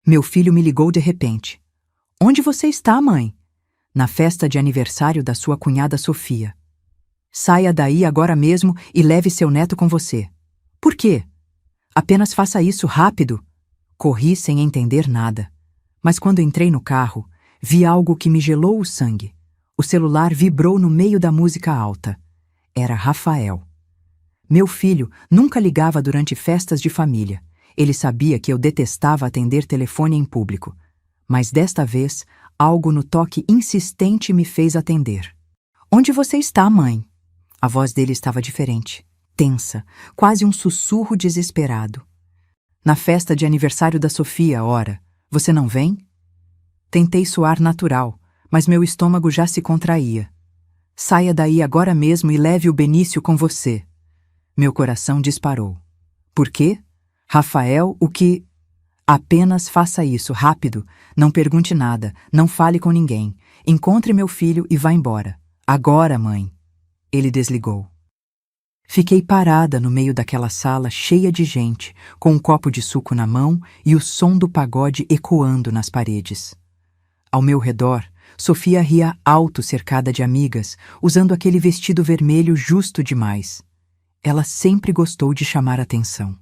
Meu filho me ligou de repente. Onde você está, mãe? Na festa de aniversário da sua cunhada Sofia. Saia daí agora mesmo e leve seu neto com você. Por quê? Apenas faça isso rápido. Corri sem entender nada. Mas quando entrei no carro, vi algo que me gelou o sangue. O celular vibrou no meio da música alta. Era Rafael. Meu filho nunca ligava durante festas de família. Ele sabia que eu detestava atender telefone em público. Mas desta vez, algo no toque insistente me fez atender. Onde você está, mãe? A voz dele estava diferente, tensa, quase um sussurro desesperado. Na festa de aniversário da Sofia, ora. Você não vem? Tentei soar natural, mas meu estômago já se contraía. Saia daí agora mesmo e leve o Benício com você. Meu coração disparou. Por quê? Rafael, o que... Apenas faça isso, rápido. Não pergunte nada, não fale com ninguém. Encontre meu filho e vá embora. Agora, mãe. Ele desligou. Fiquei parada no meio daquela sala cheia de gente, com um copo de suco na mão e o som do pagode ecoando nas paredes. Ao meu redor, Sofia ria alto cercada de amigas, usando aquele vestido vermelho justo demais. Ela sempre gostou de chamar atenção.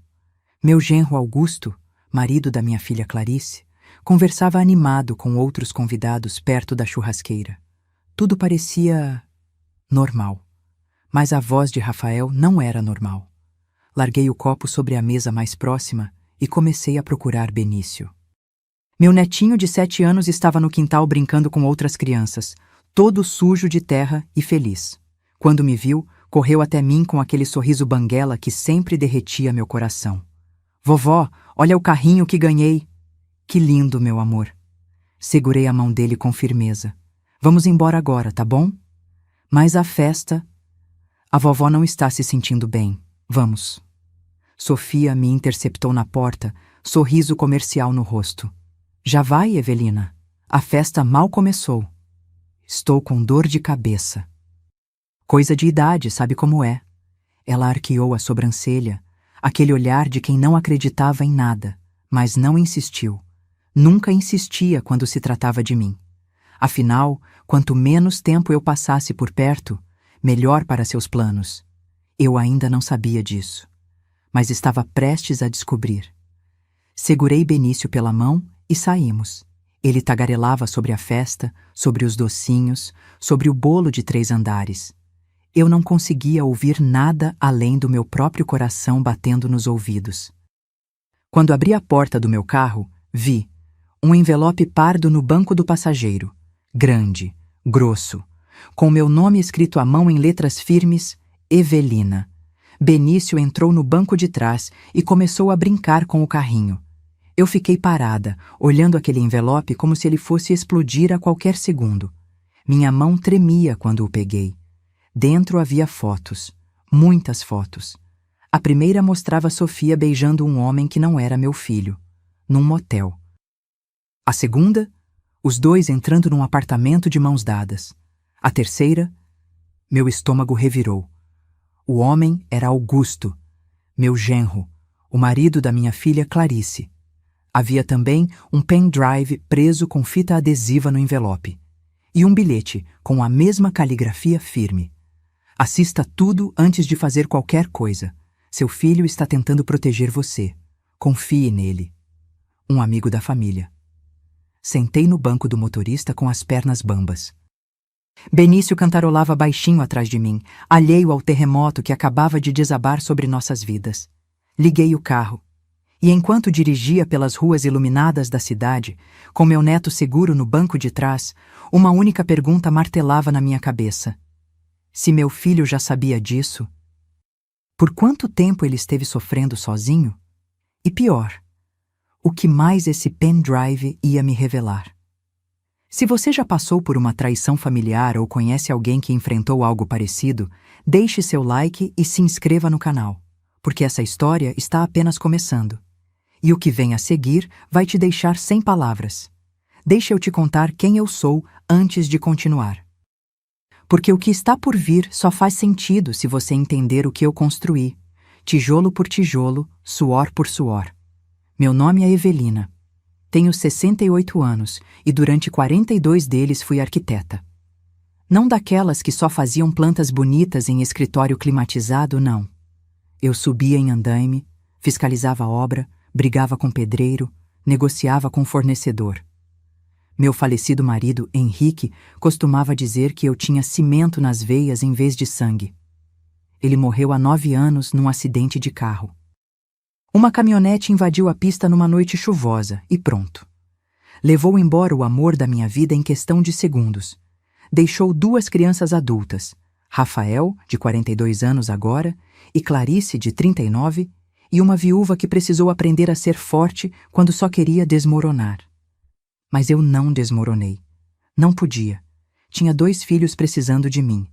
Meu genro Augusto, marido da minha filha Clarice, conversava animado com outros convidados perto da churrasqueira. Tudo parecia normal. Mas a voz de Rafael não era normal. Larguei o copo sobre a mesa mais próxima e comecei a procurar Benício. Meu netinho de 7 anos estava no quintal brincando com outras crianças, todo sujo de terra e feliz. Quando me viu, correu até mim com aquele sorriso banguela que sempre derretia meu coração. Vovó, olha o carrinho que ganhei. Que lindo, meu amor. Segurei a mão dele com firmeza. Vamos embora agora, tá bom? Mas a festa... A vovó não está se sentindo bem. Vamos. Sofia me interceptou na porta, sorriso comercial no rosto. Já vai, Evelina? A festa mal começou. Estou com dor de cabeça. Coisa de idade, sabe como é? Ela arqueou a sobrancelha, aquele olhar de quem não acreditava em nada, mas não insistiu. Nunca insistia quando se tratava de mim. Afinal, quanto menos tempo eu passasse por perto, melhor para seus planos. Eu ainda não sabia disso, mas estava prestes a descobrir. Segurei Benício pela mão e saímos. Ele tagarelava sobre a festa, sobre os docinhos, sobre o bolo de 3 andares. Eu não conseguia ouvir nada além do meu próprio coração batendo nos ouvidos. Quando abri a porta do meu carro, vi um envelope pardo no banco do passageiro, grande, grosso, com meu nome escrito à mão em letras firmes, Evelina. Benício entrou no banco de trás e começou a brincar com o carrinho. Eu fiquei parada, olhando aquele envelope como se ele fosse explodir a qualquer segundo. Minha mão tremia quando o peguei. Dentro havia fotos, muitas fotos. A primeira mostrava Sofia beijando um homem que não era meu filho, num motel. A segunda, os dois entrando num apartamento de mãos dadas. A terceira, meu estômago revirou. O homem era Augusto, meu genro, o marido da minha filha Clarice. Havia também um pendrive preso com fita adesiva no envelope. E um bilhete com a mesma caligrafia firme. Assista tudo antes de fazer qualquer coisa. Seu filho está tentando proteger você. Confie nele. Um amigo da família. Sentei no banco do motorista com as pernas bambas. Benício cantarolava baixinho atrás de mim, alheio ao terremoto que acabava de desabar sobre nossas vidas. Liguei o carro. E enquanto dirigia pelas ruas iluminadas da cidade, com meu neto seguro no banco de trás, uma única pergunta martelava na minha cabeça. Se meu filho já sabia disso? Por quanto tempo ele esteve sofrendo sozinho? E pior, o que mais esse pendrive ia me revelar? Se você já passou por uma traição familiar ou conhece alguém que enfrentou algo parecido, deixe seu like e se inscreva no canal, porque essa história está apenas começando. E o que vem a seguir vai te deixar sem palavras. Deixa eu te contar quem eu sou antes de continuar. Porque o que está por vir só faz sentido se você entender o que eu construí, tijolo por tijolo, suor por suor. Meu nome é Evelina. Tenho 68 anos e durante 42 deles fui arquiteta. Não daquelas que só faziam plantas bonitas em escritório climatizado, não. Eu subia em andaime, fiscalizava a obra, brigava com pedreiro, negociava com fornecedor. Meu falecido marido, Henrique, costumava dizer que eu tinha cimento nas veias em vez de sangue. Ele morreu há 9 anos num acidente de carro. Uma caminhonete invadiu a pista numa noite chuvosa e pronto. Levou embora o amor da minha vida em questão de segundos. Deixou 2 crianças adultas, Rafael, de 42 anos agora, e Clarice, de 39, e uma viúva que precisou aprender a ser forte quando só queria desmoronar. Mas eu não desmoronei. Não podia. Tinha 2 filhos precisando de mim.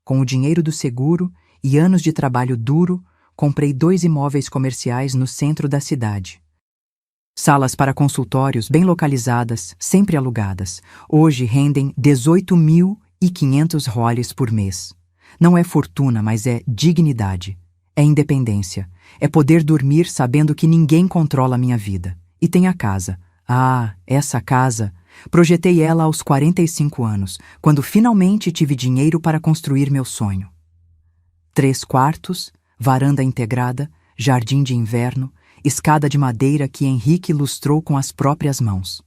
Com o dinheiro do seguro e anos de trabalho duro, comprei 2 imóveis comerciais no centro da cidade. Salas para consultórios bem localizadas, sempre alugadas. Hoje rendem 18.500 roles por mês. Não é fortuna, mas é dignidade. É independência. É poder dormir sabendo que ninguém controla a minha vida. E tem a casa. Ah, essa casa! Projetei ela aos 45 anos, quando finalmente tive dinheiro para construir meu sonho. 3 quartos, varanda integrada, jardim de inverno, escada de madeira que Henrique lustrou com as próprias mãos.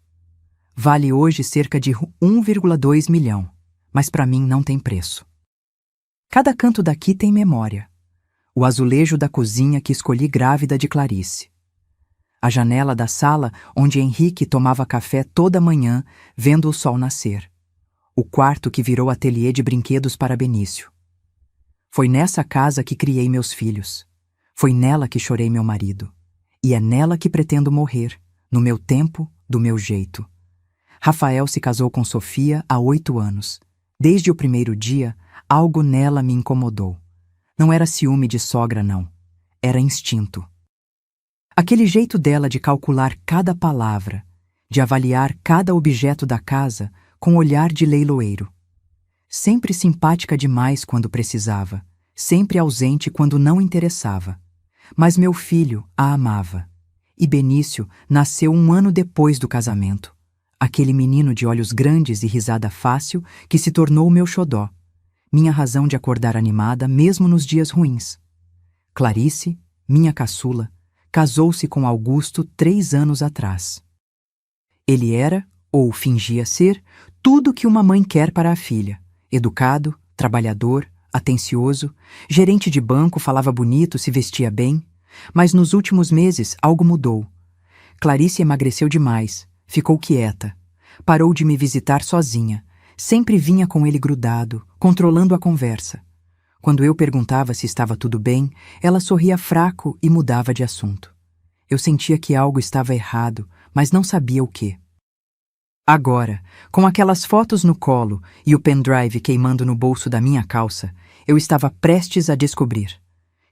Vale hoje cerca de 1,2 milhão, mas para mim não tem preço. Cada canto daqui tem memória. O azulejo da cozinha que escolhi grávida de Clarice. A janela da sala onde Henrique tomava café toda manhã, vendo o sol nascer. O quarto que virou ateliê de brinquedos para Benício. Foi nessa casa que criei meus filhos. Foi nela que chorei meu marido. E é nela que pretendo morrer, no meu tempo, do meu jeito. Rafael se casou com Sofia há 8 anos. Desde o primeiro dia, algo nela me incomodou. Não era ciúme de sogra, não. Era instinto. Aquele jeito dela de calcular cada palavra, de avaliar cada objeto da casa com olhar de leiloeiro. Sempre simpática demais quando precisava, sempre ausente quando não interessava. Mas meu filho a amava. E Benício nasceu 1 ano depois do casamento. Aquele menino de olhos grandes e risada fácil que se tornou meu xodó. Minha razão de acordar animada mesmo nos dias ruins. Clarice, minha caçula, casou-se com Augusto 3 anos atrás. Ele era, ou fingia ser, tudo que uma mãe quer para a filha. Educado, trabalhador, atencioso, gerente de banco, falava bonito, se vestia bem. Mas nos últimos meses algo mudou. Clarice emagreceu demais, ficou quieta. Parou de me visitar sozinha. Sempre vinha com ele grudado, controlando a conversa. Quando eu perguntava se estava tudo bem, ela sorria fraco e mudava de assunto. Eu sentia que algo estava errado, mas não sabia o quê. Agora, com aquelas fotos no colo e o pendrive queimando no bolso da minha calça, eu estava prestes a descobrir.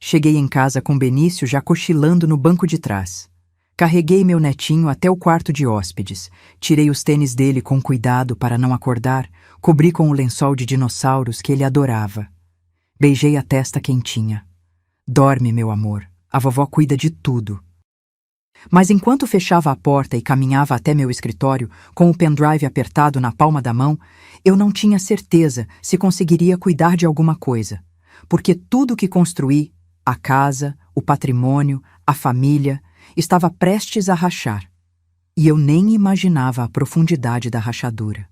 Cheguei em casa com Benício já cochilando no banco de trás. Carreguei meu netinho até o quarto de hóspedes, tirei os tênis dele com cuidado para não acordar, cobri com o lençol de dinossauros que ele adorava. Beijei a testa quentinha. Dorme, meu amor, a vovó cuida de tudo. Mas enquanto fechava a porta e caminhava até meu escritório, com o pendrive apertado na palma da mão, eu não tinha certeza se conseguiria cuidar de alguma coisa, porque tudo que construí, a casa, o patrimônio, a família, estava prestes a rachar. E eu nem imaginava a profundidade da rachadura.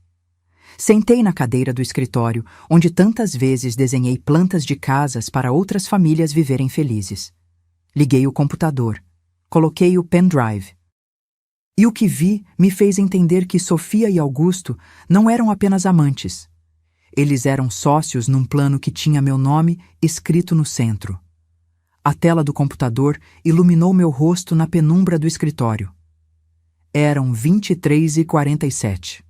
Sentei na cadeira do escritório, onde tantas vezes desenhei plantas de casas para outras famílias viverem felizes. Liguei o computador. Coloquei o pendrive. E o que vi me fez entender que Sofia e Augusto não eram apenas amantes. Eles eram sócios num plano que tinha meu nome escrito no centro. A tela do computador iluminou meu rosto na penumbra do escritório. Eram 23h47.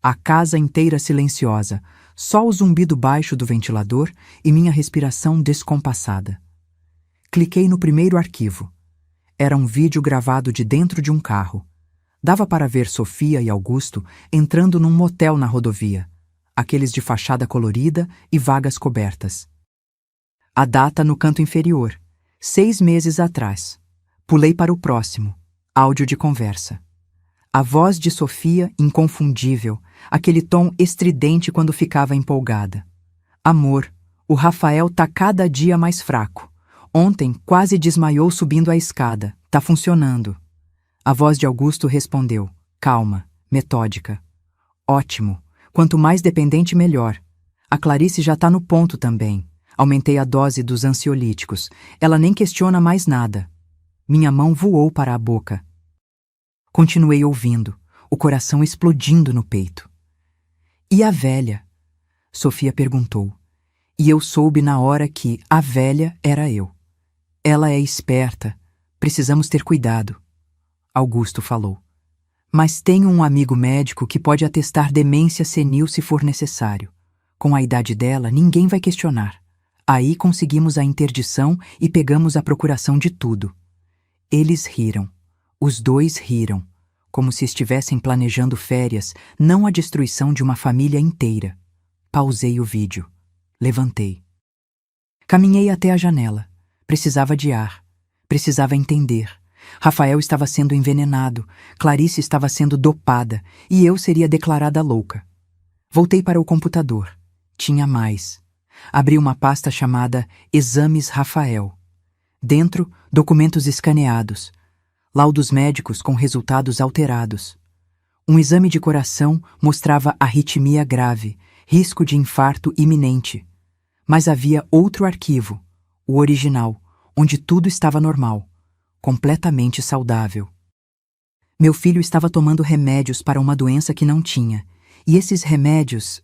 A casa inteira silenciosa, só o zumbido baixo do ventilador e minha respiração descompassada. Cliquei no primeiro arquivo. Era um vídeo gravado de dentro de um carro. Dava para ver Sofia e Augusto entrando num motel na rodovia, aqueles de fachada colorida e vagas cobertas. A data no canto inferior, 6 meses atrás. Pulei para o próximo, áudio de conversa. A voz de Sofia, inconfundível, aquele tom estridente quando ficava empolgada. Amor, o Rafael tá cada dia mais fraco. Ontem quase desmaiou subindo a escada. Tá funcionando. A voz de Augusto respondeu, calma, metódica. Ótimo. Quanto mais dependente, melhor. A Clarice já tá no ponto também. Aumentei a dose dos ansiolíticos. Ela nem questiona mais nada. Minha mão voou para a boca. Continuei ouvindo, o coração explodindo no peito. E a velha? Sofia perguntou. E eu soube na hora que a velha era eu. Ela é esperta. Precisamos ter cuidado. Augusto falou. Mas tenho um amigo médico que pode atestar demência senil se for necessário. Com a idade dela, ninguém vai questionar. Aí conseguimos a interdição e pegamos a procuração de tudo. Eles riram. Os dois riram, como se estivessem planejando férias, não a destruição de uma família inteira. Pausei o vídeo. Levantei. Caminhei até a janela. Precisava de ar. Precisava entender. Rafael estava sendo envenenado, Clarice estava sendo dopada e eu seria declarada louca. Voltei para o computador. Tinha mais. Abri uma pasta chamada Exames Rafael. Dentro, documentos escaneados. Laudos médicos com resultados alterados. Um exame de coração mostrava arritmia grave, risco de infarto iminente. Mas havia outro arquivo, o original, onde tudo estava normal, completamente saudável. Meu filho estava tomando remédios para uma doença que não tinha, e esses remédios...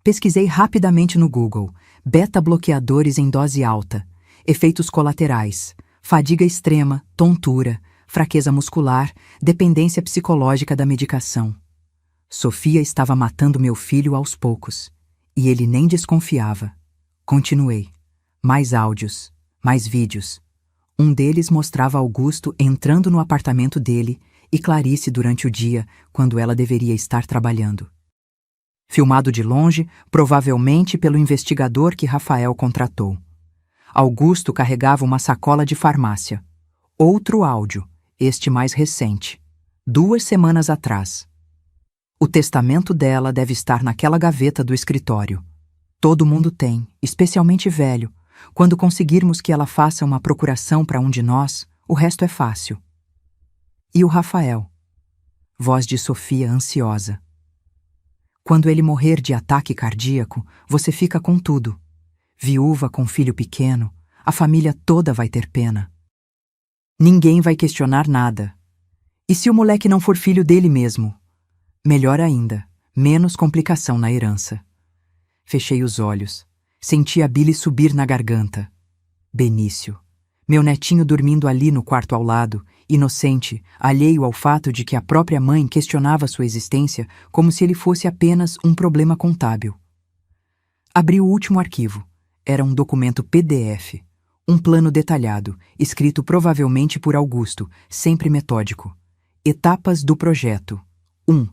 Pesquisei rapidamente no Google, beta-bloqueadores em dose alta, efeitos colaterais, fadiga extrema, tontura, fraqueza muscular, dependência psicológica da medicação. Sofia estava matando meu filho aos poucos, e ele nem desconfiava. Continuei. Mais áudios, mais vídeos. Um deles mostrava Augusto entrando no apartamento dele e Clarice durante o dia, quando ela deveria estar trabalhando. Filmado de longe, provavelmente pelo investigador que Rafael contratou. Augusto carregava uma sacola de farmácia. Outro áudio, este mais recente. 2 semanas atrás. O testamento dela deve estar naquela gaveta do escritório. Todo mundo tem, especialmente velho. Quando conseguirmos que ela faça uma procuração para um de nós, o resto é fácil. E o Rafael? Voz de Sofia ansiosa. Quando ele morrer de ataque cardíaco, você fica com tudo. Viúva com filho pequeno, a família toda vai ter pena. Ninguém vai questionar nada. E se o moleque não for filho dele mesmo? Melhor ainda, menos complicação na herança. Fechei os olhos. Senti a bile subir na garganta. Benício. Meu netinho dormindo ali no quarto ao lado, inocente, alheio ao fato de que a própria mãe questionava sua existência como se ele fosse apenas um problema contábil. Abri o último arquivo. Era um documento PDF. Um plano detalhado, escrito provavelmente por Augusto, sempre metódico. Etapas do projeto. 1.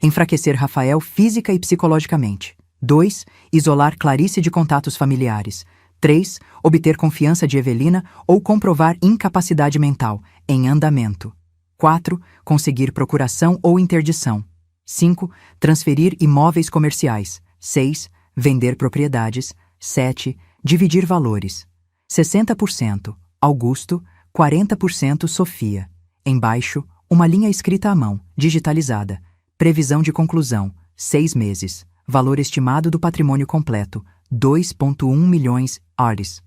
Enfraquecer Rafael física e psicologicamente. 2. Isolar Clarice de contatos familiares. 3. Obter confiança de Evelina ou comprovar incapacidade mental, em andamento. 4. Conseguir procuração ou interdição. 5. Transferir imóveis comerciais. 6. Vender propriedades. 7. Dividir valores. 60% Augusto, 40% Sofia. Embaixo, uma linha escrita à mão, digitalizada. Previsão de conclusão, 6 meses. Valor estimado do patrimônio completo, 2,1 milhões ARS.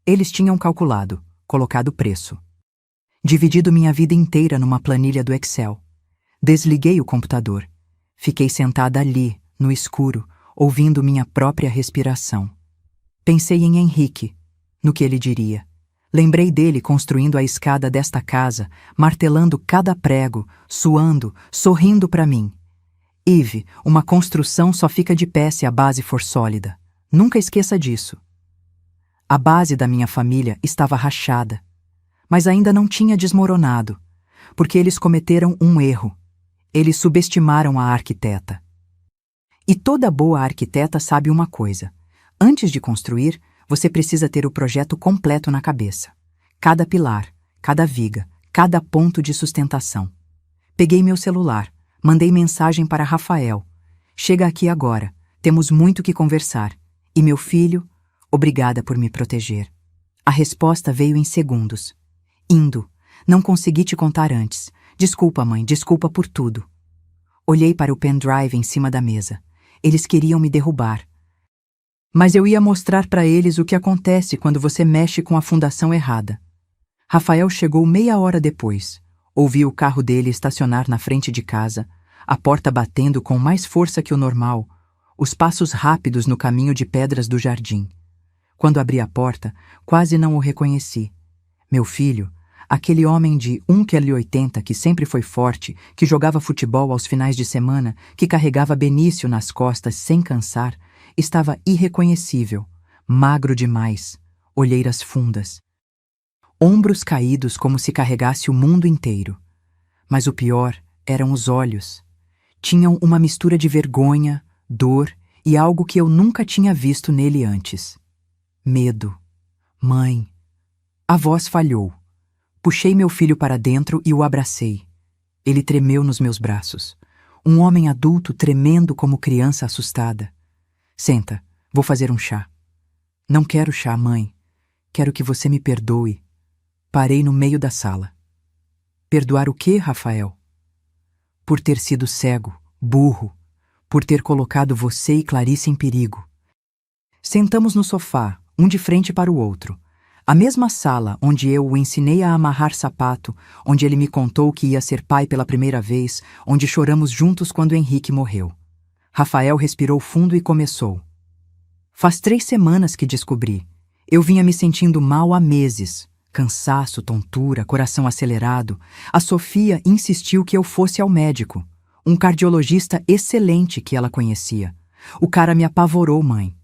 Eles tinham calculado, colocado preço. Dividido minha vida inteira numa planilha do Excel. Desliguei o computador. Fiquei sentada ali, no escuro, ouvindo minha própria respiração. Pensei em Henrique, no que ele diria. Lembrei dele construindo a escada desta casa, martelando cada prego, suando, sorrindo para mim. Ive, uma construção só fica de pé se a base for sólida. Nunca esqueça disso. A base da minha família estava rachada, mas ainda não tinha desmoronado, porque eles cometeram um erro. Eles subestimaram a arquiteta. E toda boa arquiteta sabe uma coisa. Antes de construir, você precisa ter o projeto completo na cabeça. Cada pilar, cada viga, cada ponto de sustentação. Peguei meu celular, mandei mensagem para Rafael. Chega aqui agora, temos muito que conversar. E meu filho, obrigada por me proteger. A resposta veio em segundos. Indo, não consegui te contar antes. Desculpa, mãe, desculpa por tudo. Olhei para o pendrive em cima da mesa. Eles queriam me derrubar. Mas eu ia mostrar para eles o que acontece quando você mexe com a fundação errada. Rafael chegou meia hora depois. Ouvi o carro dele estacionar na frente de casa, a porta batendo com mais força que o normal, os passos rápidos no caminho de pedras do jardim. Quando abri a porta, quase não o reconheci. Meu filho, aquele homem de 1,80 kg que sempre foi forte, que jogava futebol aos finais de semana, que carregava Benício nas costas sem cansar, estava irreconhecível, magro demais, olheiras fundas. Ombros caídos como se carregasse o mundo inteiro. Mas o pior eram os olhos. Tinham uma mistura de vergonha, dor e algo que eu nunca tinha visto nele antes. Medo. Mãe. A voz falhou. Puxei meu filho para dentro e o abracei. Ele tremeu nos meus braços. Um homem adulto tremendo como criança assustada. Senta, vou fazer um chá. Não quero chá, mãe. Quero que você me perdoe. Parei no meio da sala. Perdoar o quê, Rafael? Por ter sido cego, burro, por ter colocado você e Clarice em perigo. Sentamos no sofá, um de frente para o outro. A mesma sala onde eu o ensinei a amarrar sapato, onde ele me contou que ia ser pai pela primeira vez, onde choramos juntos quando Henrique morreu. Rafael respirou fundo e começou. Faz 3 semanas que descobri. Eu vinha me sentindo mal há meses. Cansaço, tontura, coração acelerado. A Sofia insistiu que eu fosse ao médico. Um cardiologista excelente que ela conhecia. O cara me apavorou, mãe.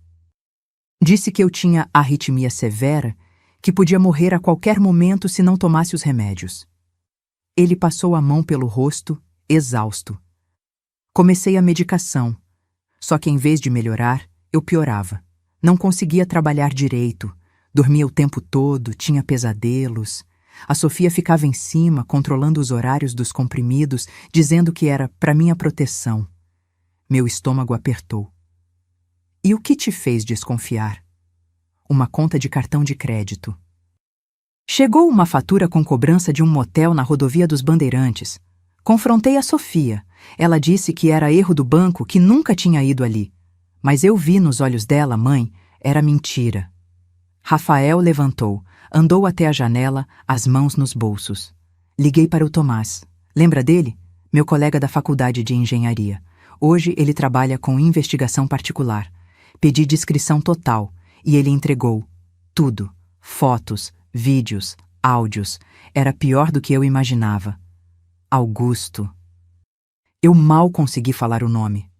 Disse que eu tinha arritmia severa, que podia morrer a qualquer momento se não tomasse os remédios. Ele passou a mão pelo rosto, exausto. Comecei a medicação, só que em vez de melhorar, eu piorava. Não conseguia trabalhar direito. Dormia o tempo todo, tinha pesadelos. A Sofia ficava em cima, controlando os horários dos comprimidos, dizendo que era para minha proteção. Meu estômago apertou. E o que te fez desconfiar? Uma conta de cartão de crédito. Chegou uma fatura com cobrança de um motel na rodovia dos Bandeirantes. Confrontei a Sofia. Ela disse que era erro do banco, que nunca tinha ido ali. Mas eu vi nos olhos dela, mãe, era mentira. Rafael levantou, andou até a janela, as mãos nos bolsos. Liguei para o Tomás. Lembra dele? Meu colega da faculdade de engenharia. Hoje ele trabalha com investigação particular. Pedi descrição total e ele entregou tudo. Fotos, vídeos, áudios. Era pior do que eu imaginava. Augusto. Eu mal consegui falar o nome.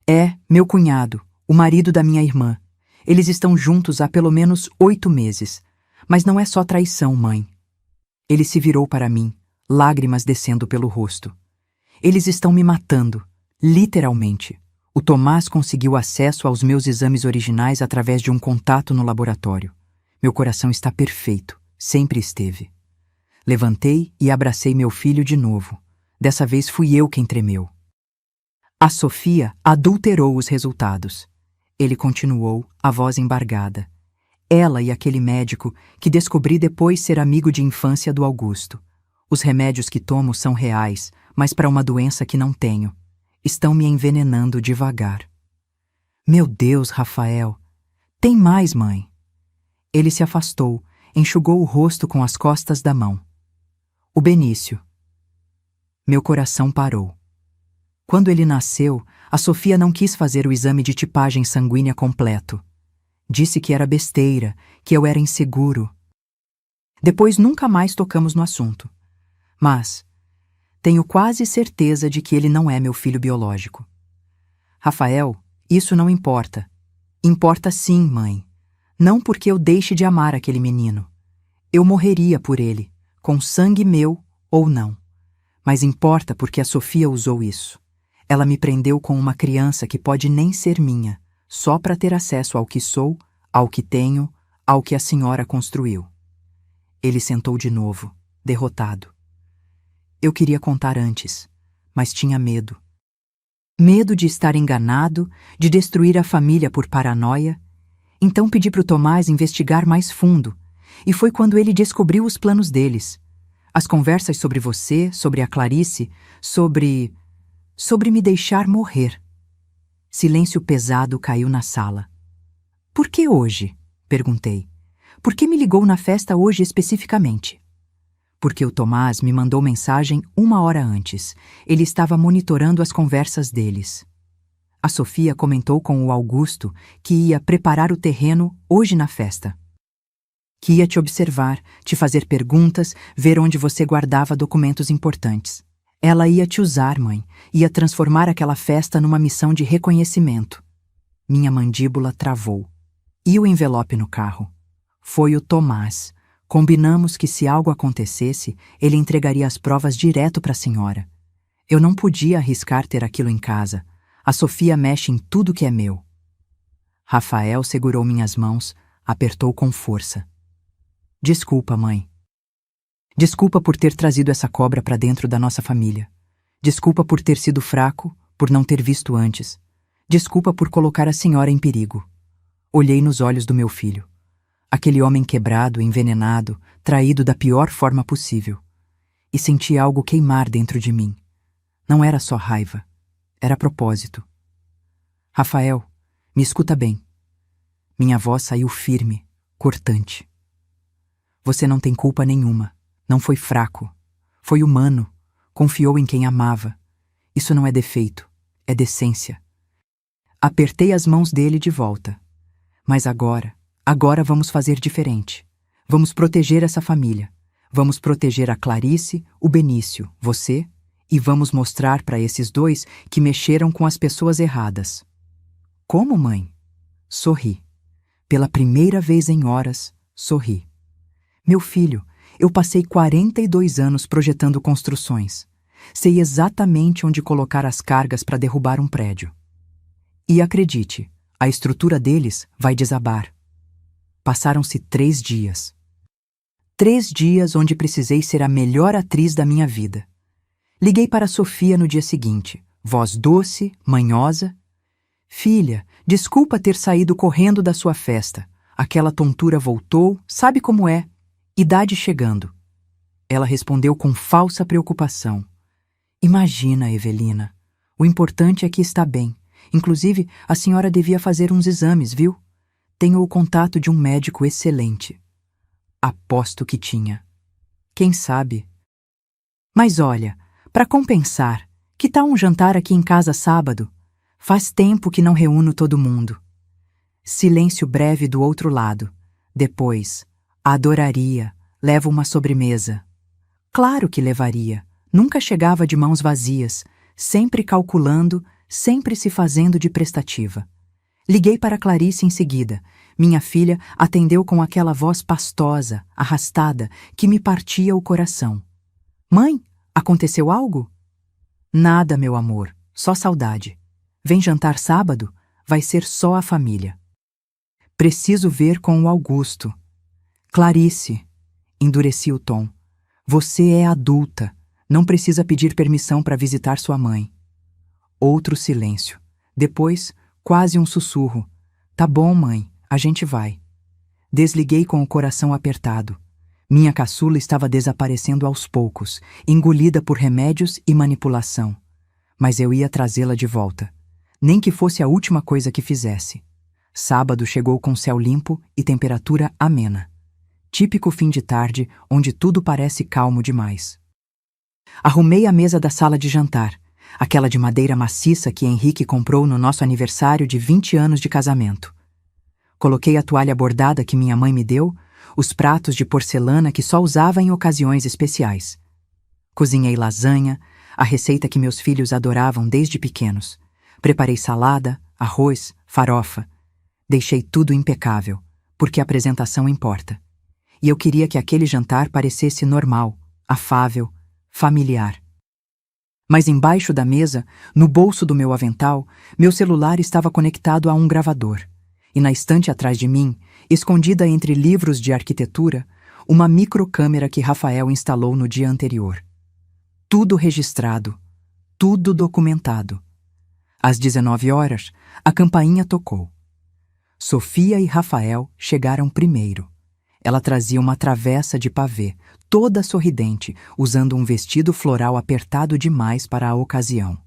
É meu cunhado, o marido da minha irmã. Eles estão juntos há pelo menos 8 meses. Mas não é só traição, mãe. Ele se virou para mim, lágrimas descendo pelo rosto. Eles estão me matando, literalmente. O Tomás conseguiu acesso aos meus exames originais através de um contato no laboratório. Meu coração está perfeito, sempre esteve. Levantei e abracei meu filho de novo. Dessa vez fui eu quem tremeu. A Sofia adulterou os resultados. Ele continuou, a voz embargada. Ela e aquele médico, que descobri depois ser amigo de infância do Augusto. Os remédios que tomo são reais, mas para uma doença que não tenho. Estão me envenenando devagar. Meu Deus, Rafael. Tem mais, mãe. Ele se afastou, enxugou o rosto com as costas da mão. O Benício. Meu coração parou. Quando ele nasceu, a Sofia não quis fazer o exame de tipagem sanguínea completo. Disse que era besteira, que eu era inseguro. Depois nunca mais tocamos no assunto. Mas tenho quase certeza de que ele não é meu filho biológico. Rafael, isso não importa. Importa sim, mãe. Não porque eu deixe de amar aquele menino. Eu morreria por ele, com sangue meu ou não. Mas importa porque a Sofia usou isso. Ela me prendeu com uma criança que pode nem ser minha, só para ter acesso ao que sou, ao que tenho, ao que a senhora construiu. Ele sentou de novo, derrotado. Eu queria contar antes, mas tinha medo. Medo de estar enganado, de destruir a família por paranoia. Então pedi para o Tomás investigar mais fundo, e foi quando ele descobriu os planos deles. As conversas sobre você, sobre a Clarice, sobre me deixar morrer. Silêncio pesado caiu na sala. Por que hoje? Perguntei. Por que me ligou na festa hoje especificamente? Porque o Tomás me mandou mensagem 1 hora antes. Ele estava monitorando as conversas deles. A Sofia comentou com o Augusto que ia preparar o terreno hoje na festa. Que ia te observar, te fazer perguntas, ver onde você guardava documentos importantes. Ela ia te usar, mãe, ia transformar aquela festa numa missão de reconhecimento. Minha mandíbula travou. E o envelope no carro? Foi o Tomás. Combinamos que se algo acontecesse, ele entregaria as provas direto para a senhora. Eu não podia arriscar ter aquilo em casa. A Sofia mexe em tudo que é meu. Rafael segurou minhas mãos, apertou com força. Desculpa, mãe. Desculpa por ter trazido essa cobra para dentro da nossa família. Desculpa por ter sido fraco, por não ter visto antes. Desculpa por colocar a senhora em perigo. Olhei nos olhos do meu filho. Aquele homem quebrado, envenenado, traído da pior forma possível. E senti algo queimar dentro de mim. Não era só raiva. Era propósito. Rafael, me escuta bem. Minha voz saiu firme, cortante. Você não tem culpa nenhuma. Não foi fraco. Foi humano. Confiou em quem amava. Isso não é defeito. É decência. Apertei as mãos dele de volta. Mas agora vamos fazer diferente. Vamos proteger essa família. Vamos proteger a Clarice, o Benício, você, e vamos mostrar para esses dois que mexeram com as pessoas erradas. Como, mãe? Sorri. Pela primeira vez em horas, sorri. Meu filho, eu passei 42 anos projetando construções. Sei exatamente onde colocar as cargas para derrubar um prédio. E acredite, a estrutura deles vai desabar. Passaram-se 3 dias. 3 dias onde precisei ser a melhor atriz da minha vida. Liguei para Sofia no dia seguinte, voz doce, manhosa. Filha, desculpa ter saído correndo da sua festa. Aquela tontura voltou, sabe como é? Idade chegando. Ela respondeu com falsa preocupação. Imagina, Evelina. O importante é que está bem. Inclusive, a senhora devia fazer uns exames, viu? Tenho o contato de um médico excelente. Aposto que tinha. Quem sabe? Mas olha, para compensar, que tal um jantar aqui em casa sábado? Faz tempo que não reúno todo mundo. Silêncio breve do outro lado. Depois, adoraria, levo uma sobremesa. Claro que levaria. Nunca chegava de mãos vazias, sempre calculando, sempre se fazendo de prestativa. Liguei para Clarice em seguida. Minha filha atendeu com aquela voz pastosa, arrastada, que me partia o coração. Mãe, aconteceu algo? Nada, meu amor, só saudade. Vem jantar sábado? Vai ser só a família. Preciso ver com o Augusto. Clarice, endureci o tom. Você é adulta, não precisa pedir permissão para visitar sua mãe. Outro silêncio. Depois, quase um sussurro. Tá bom, mãe, a gente vai. Desliguei com o coração apertado. Minha caçula estava desaparecendo aos poucos, engolida por remédios e manipulação. Mas eu ia trazê-la de volta. Nem que fosse a última coisa que fizesse. Sábado chegou com céu limpo e temperatura amena. Típico fim de tarde, onde tudo parece calmo demais. Arrumei a mesa da sala de jantar, aquela de madeira maciça que Henrique comprou no nosso aniversário de 20 anos de casamento. Coloquei a toalha bordada que minha mãe me deu, os pratos de porcelana que só usava em ocasiões especiais. Cozinhei lasanha, a receita que meus filhos adoravam desde pequenos. Preparei salada, arroz, farofa. Deixei tudo impecável, porque a apresentação importa. E eu queria que aquele jantar parecesse normal, afável, familiar. Mas embaixo da mesa, no bolso do meu avental, meu celular estava conectado a um gravador. E na estante atrás de mim, escondida entre livros de arquitetura, uma microcâmera que Rafael instalou no dia anterior. Tudo registrado, tudo documentado. Às 19 horas, a campainha tocou. Sofia e Rafael chegaram primeiro. Ela trazia uma travessa de pavê, toda sorridente, usando um vestido floral apertado demais para a ocasião.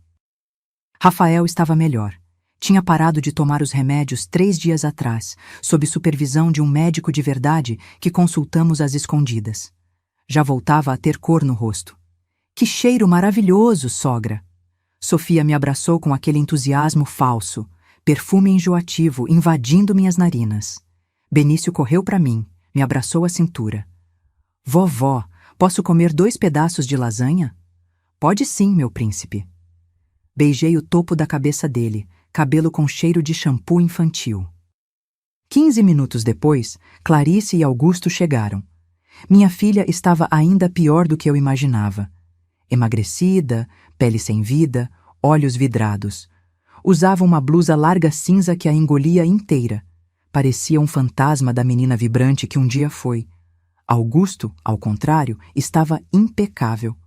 Rafael estava melhor. Tinha parado de tomar os remédios 3 dias atrás, sob supervisão de um médico de verdade que consultamos às escondidas. Já voltava a ter cor no rosto. Que cheiro maravilhoso, sogra! Sofia me abraçou com aquele entusiasmo falso, perfume enjoativo invadindo minhas narinas. Benício correu para mim, me abraçou à cintura. Vovó, posso comer 2 pedaços de lasanha? Pode sim, meu príncipe. Beijei o topo da cabeça dele, cabelo com cheiro de shampoo infantil. 15 minutos depois, Clarice e Augusto chegaram. Minha filha estava ainda pior do que eu imaginava. Emagrecida, pele sem vida, olhos vidrados. Usava uma blusa larga cinza que a engolia inteira. Parecia um fantasma da menina vibrante que um dia foi. Augusto, ao contrário, estava impecável.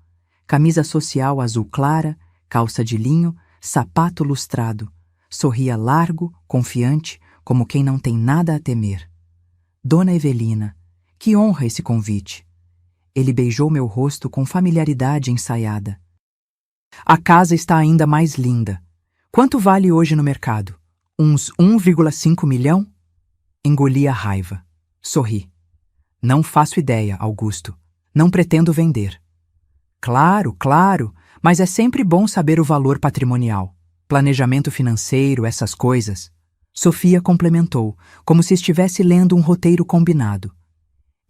Camisa social azul clara, calça de linho, sapato lustrado. Sorria largo, confiante, como quem não tem nada a temer. Dona Evelina, que honra esse convite. Ele beijou meu rosto com familiaridade ensaiada. A casa está ainda mais linda. Quanto vale hoje no mercado? Uns 1,5 milhão? Engoli a raiva. Sorri. Não faço ideia, Augusto. Não pretendo vender. Claro, claro, mas é sempre bom saber o valor patrimonial. Planejamento financeiro, essas coisas. Sofia complementou, como se estivesse lendo um roteiro combinado.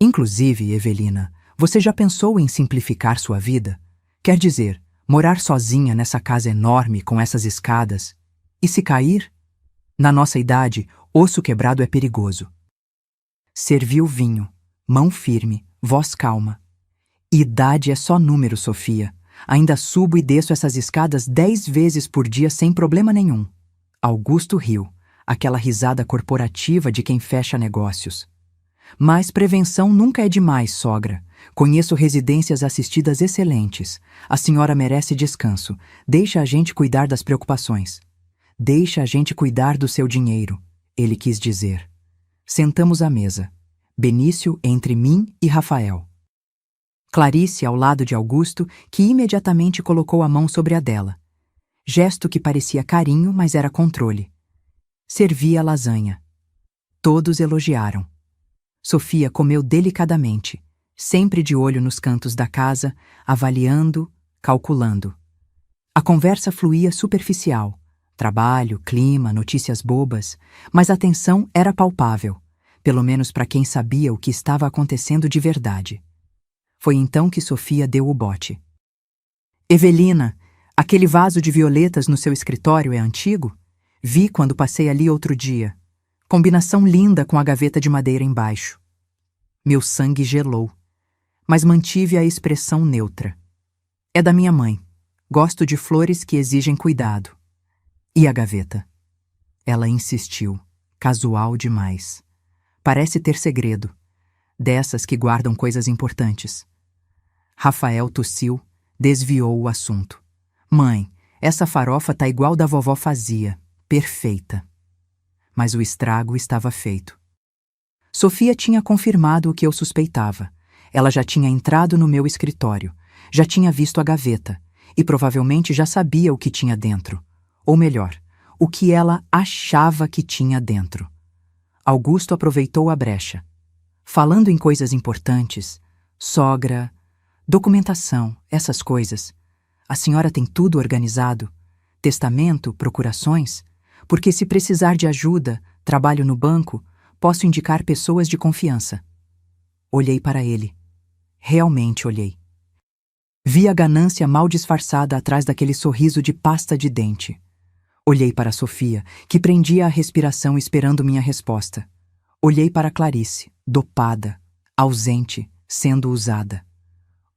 Inclusive, Evelina, você já pensou em simplificar sua vida? Quer dizer, morar sozinha nessa casa enorme com essas escadas? E se cair? Na nossa idade, osso quebrado é perigoso. Serviu vinho, mão firme, voz calma. Idade é só número, Sofia. Ainda subo e desço essas escadas 10 vezes por dia sem problema nenhum. Augusto riu, aquela risada corporativa de quem fecha negócios. Mas prevenção nunca é demais, sogra. Conheço residências assistidas excelentes. A senhora merece descanso. Deixa a gente cuidar das preocupações. Deixa a gente cuidar do seu dinheiro, ele quis dizer. Sentamos à mesa. Benício entre mim e Rafael. Clarice ao lado de Augusto, que imediatamente colocou a mão sobre a dela. Gesto que parecia carinho, mas era controle. Servi a lasanha. Todos elogiaram. Sofia comeu delicadamente, sempre de olho nos cantos da casa, avaliando, calculando. A conversa fluía superficial. Trabalho, clima, notícias bobas, mas a tensão era palpável, pelo menos para quem sabia o que estava acontecendo de verdade. Foi então que Sofia deu o bote. Evelina, aquele vaso de violetas no seu escritório é antigo? Vi quando passei ali outro dia. Combinação linda com a gaveta de madeira embaixo. Meu sangue gelou, mas mantive a expressão neutra. É da minha mãe. Gosto de flores que exigem cuidado. E a gaveta? Ela insistiu, casual demais. Parece ter segredo, dessas que guardam coisas importantes. Rafael tossiu, desviou o assunto. Mãe, essa farofa tá igual da vovó fazia, perfeita. Mas o estrago estava feito. Sofia tinha confirmado o que eu suspeitava. Ela já tinha entrado no meu escritório, já tinha visto a gaveta e provavelmente já sabia o que tinha dentro. Ou melhor, o que ela achava que tinha dentro. Augusto aproveitou a brecha. Falando em coisas importantes, sogra, documentação, essas coisas, a senhora tem tudo organizado? Testamento, procurações? Porque se precisar de ajuda, trabalho no banco, posso indicar pessoas de confiança. Olhei para ele. Realmente olhei. Vi a ganância mal disfarçada atrás daquele sorriso de pasta de dente. Olhei para Sofia, que prendia a respiração esperando minha resposta. Olhei para Clarice, dopada, ausente, sendo usada.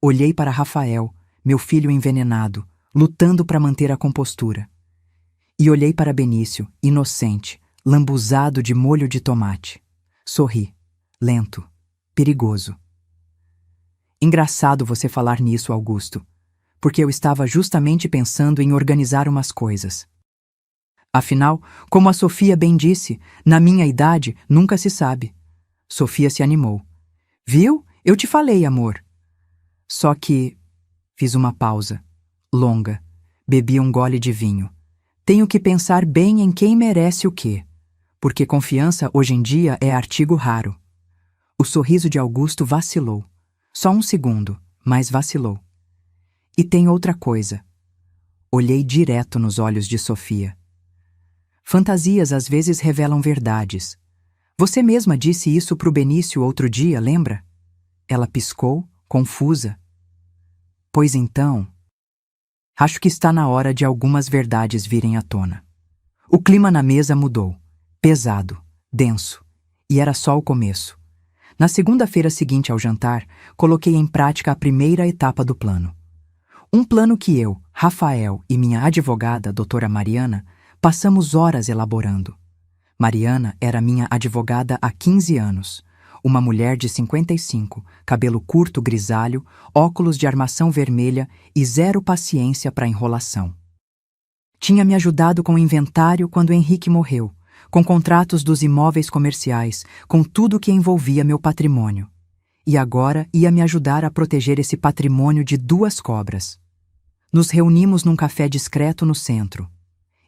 Olhei para Rafael, meu filho envenenado, lutando para manter a compostura. E olhei para Benício, inocente, lambuzado de molho de tomate. Sorri, lento, perigoso. Engraçado você falar nisso, Augusto. porque eu estava justamente pensando em organizar umas coisas. Afinal, como a Sofia bem disse, na minha idade nunca se sabe. Sofia se animou. Viu? Eu te falei, amor. Só que... Fiz uma pausa, longa. Bebi um gole de vinho. Tenho que pensar bem em quem merece o quê, porque confiança hoje em dia é artigo raro. O sorriso de Augusto vacilou. Só um segundo, mas vacilou. E tem outra coisa. Olhei direto nos olhos de Sofia. Fantasias às vezes revelam verdades. Você mesma disse isso pro Benício outro dia, lembra? Ela piscou, confusa. Pois então... Acho que está na hora de algumas verdades virem à tona. O clima na mesa mudou. Pesado, denso. E era só o começo. Na segunda-feira seguinte ao jantar, coloquei em prática a primeira etapa do plano. Um plano que eu, Rafael e minha advogada, doutora Mariana, passamos horas elaborando. Mariana era minha advogada há 15 anos. Uma mulher de 55, cabelo curto grisalho, óculos de armação vermelha e zero paciência para enrolação. Tinha me ajudado com o inventário quando Henrique morreu, com contratos dos imóveis comerciais, com tudo que envolvia meu patrimônio. E agora ia me ajudar a proteger esse patrimônio de duas cobras. Nos reunimos num café discreto no centro.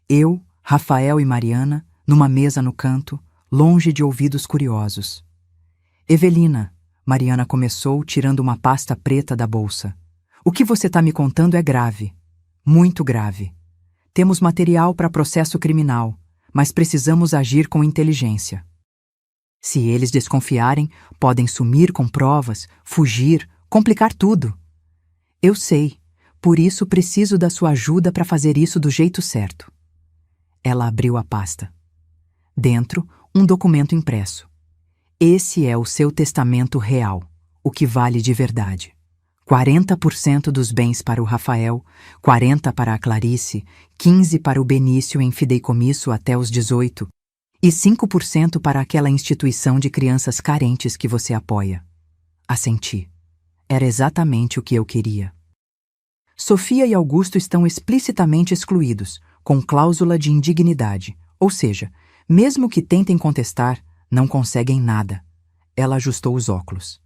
Eu, Rafael e Mariana, numa mesa no canto, longe de ouvidos curiosos. Evelina, Mariana começou tirando uma pasta preta da bolsa. O que você está me contando é grave. Muito grave. Temos material para processo criminal, mas precisamos agir com inteligência. Se eles desconfiarem, podem sumir com provas, fugir, complicar tudo. Eu sei, por isso preciso da sua ajuda para fazer isso do jeito certo. Ela abriu a pasta. Dentro, um documento impresso. Esse é o seu testamento real, o que vale de verdade. 40% dos bens para o Rafael, 40% para a Clarice, 15% para o Benício em fideicomisso até os 18 e 5% para aquela instituição de crianças carentes que você apoia. Assenti. Era exatamente o que eu queria. Sofia e Augusto estão explicitamente excluídos, com cláusula de indignidade, ou seja, mesmo que tentem contestar, não conseguem nada. Ela ajustou os óculos.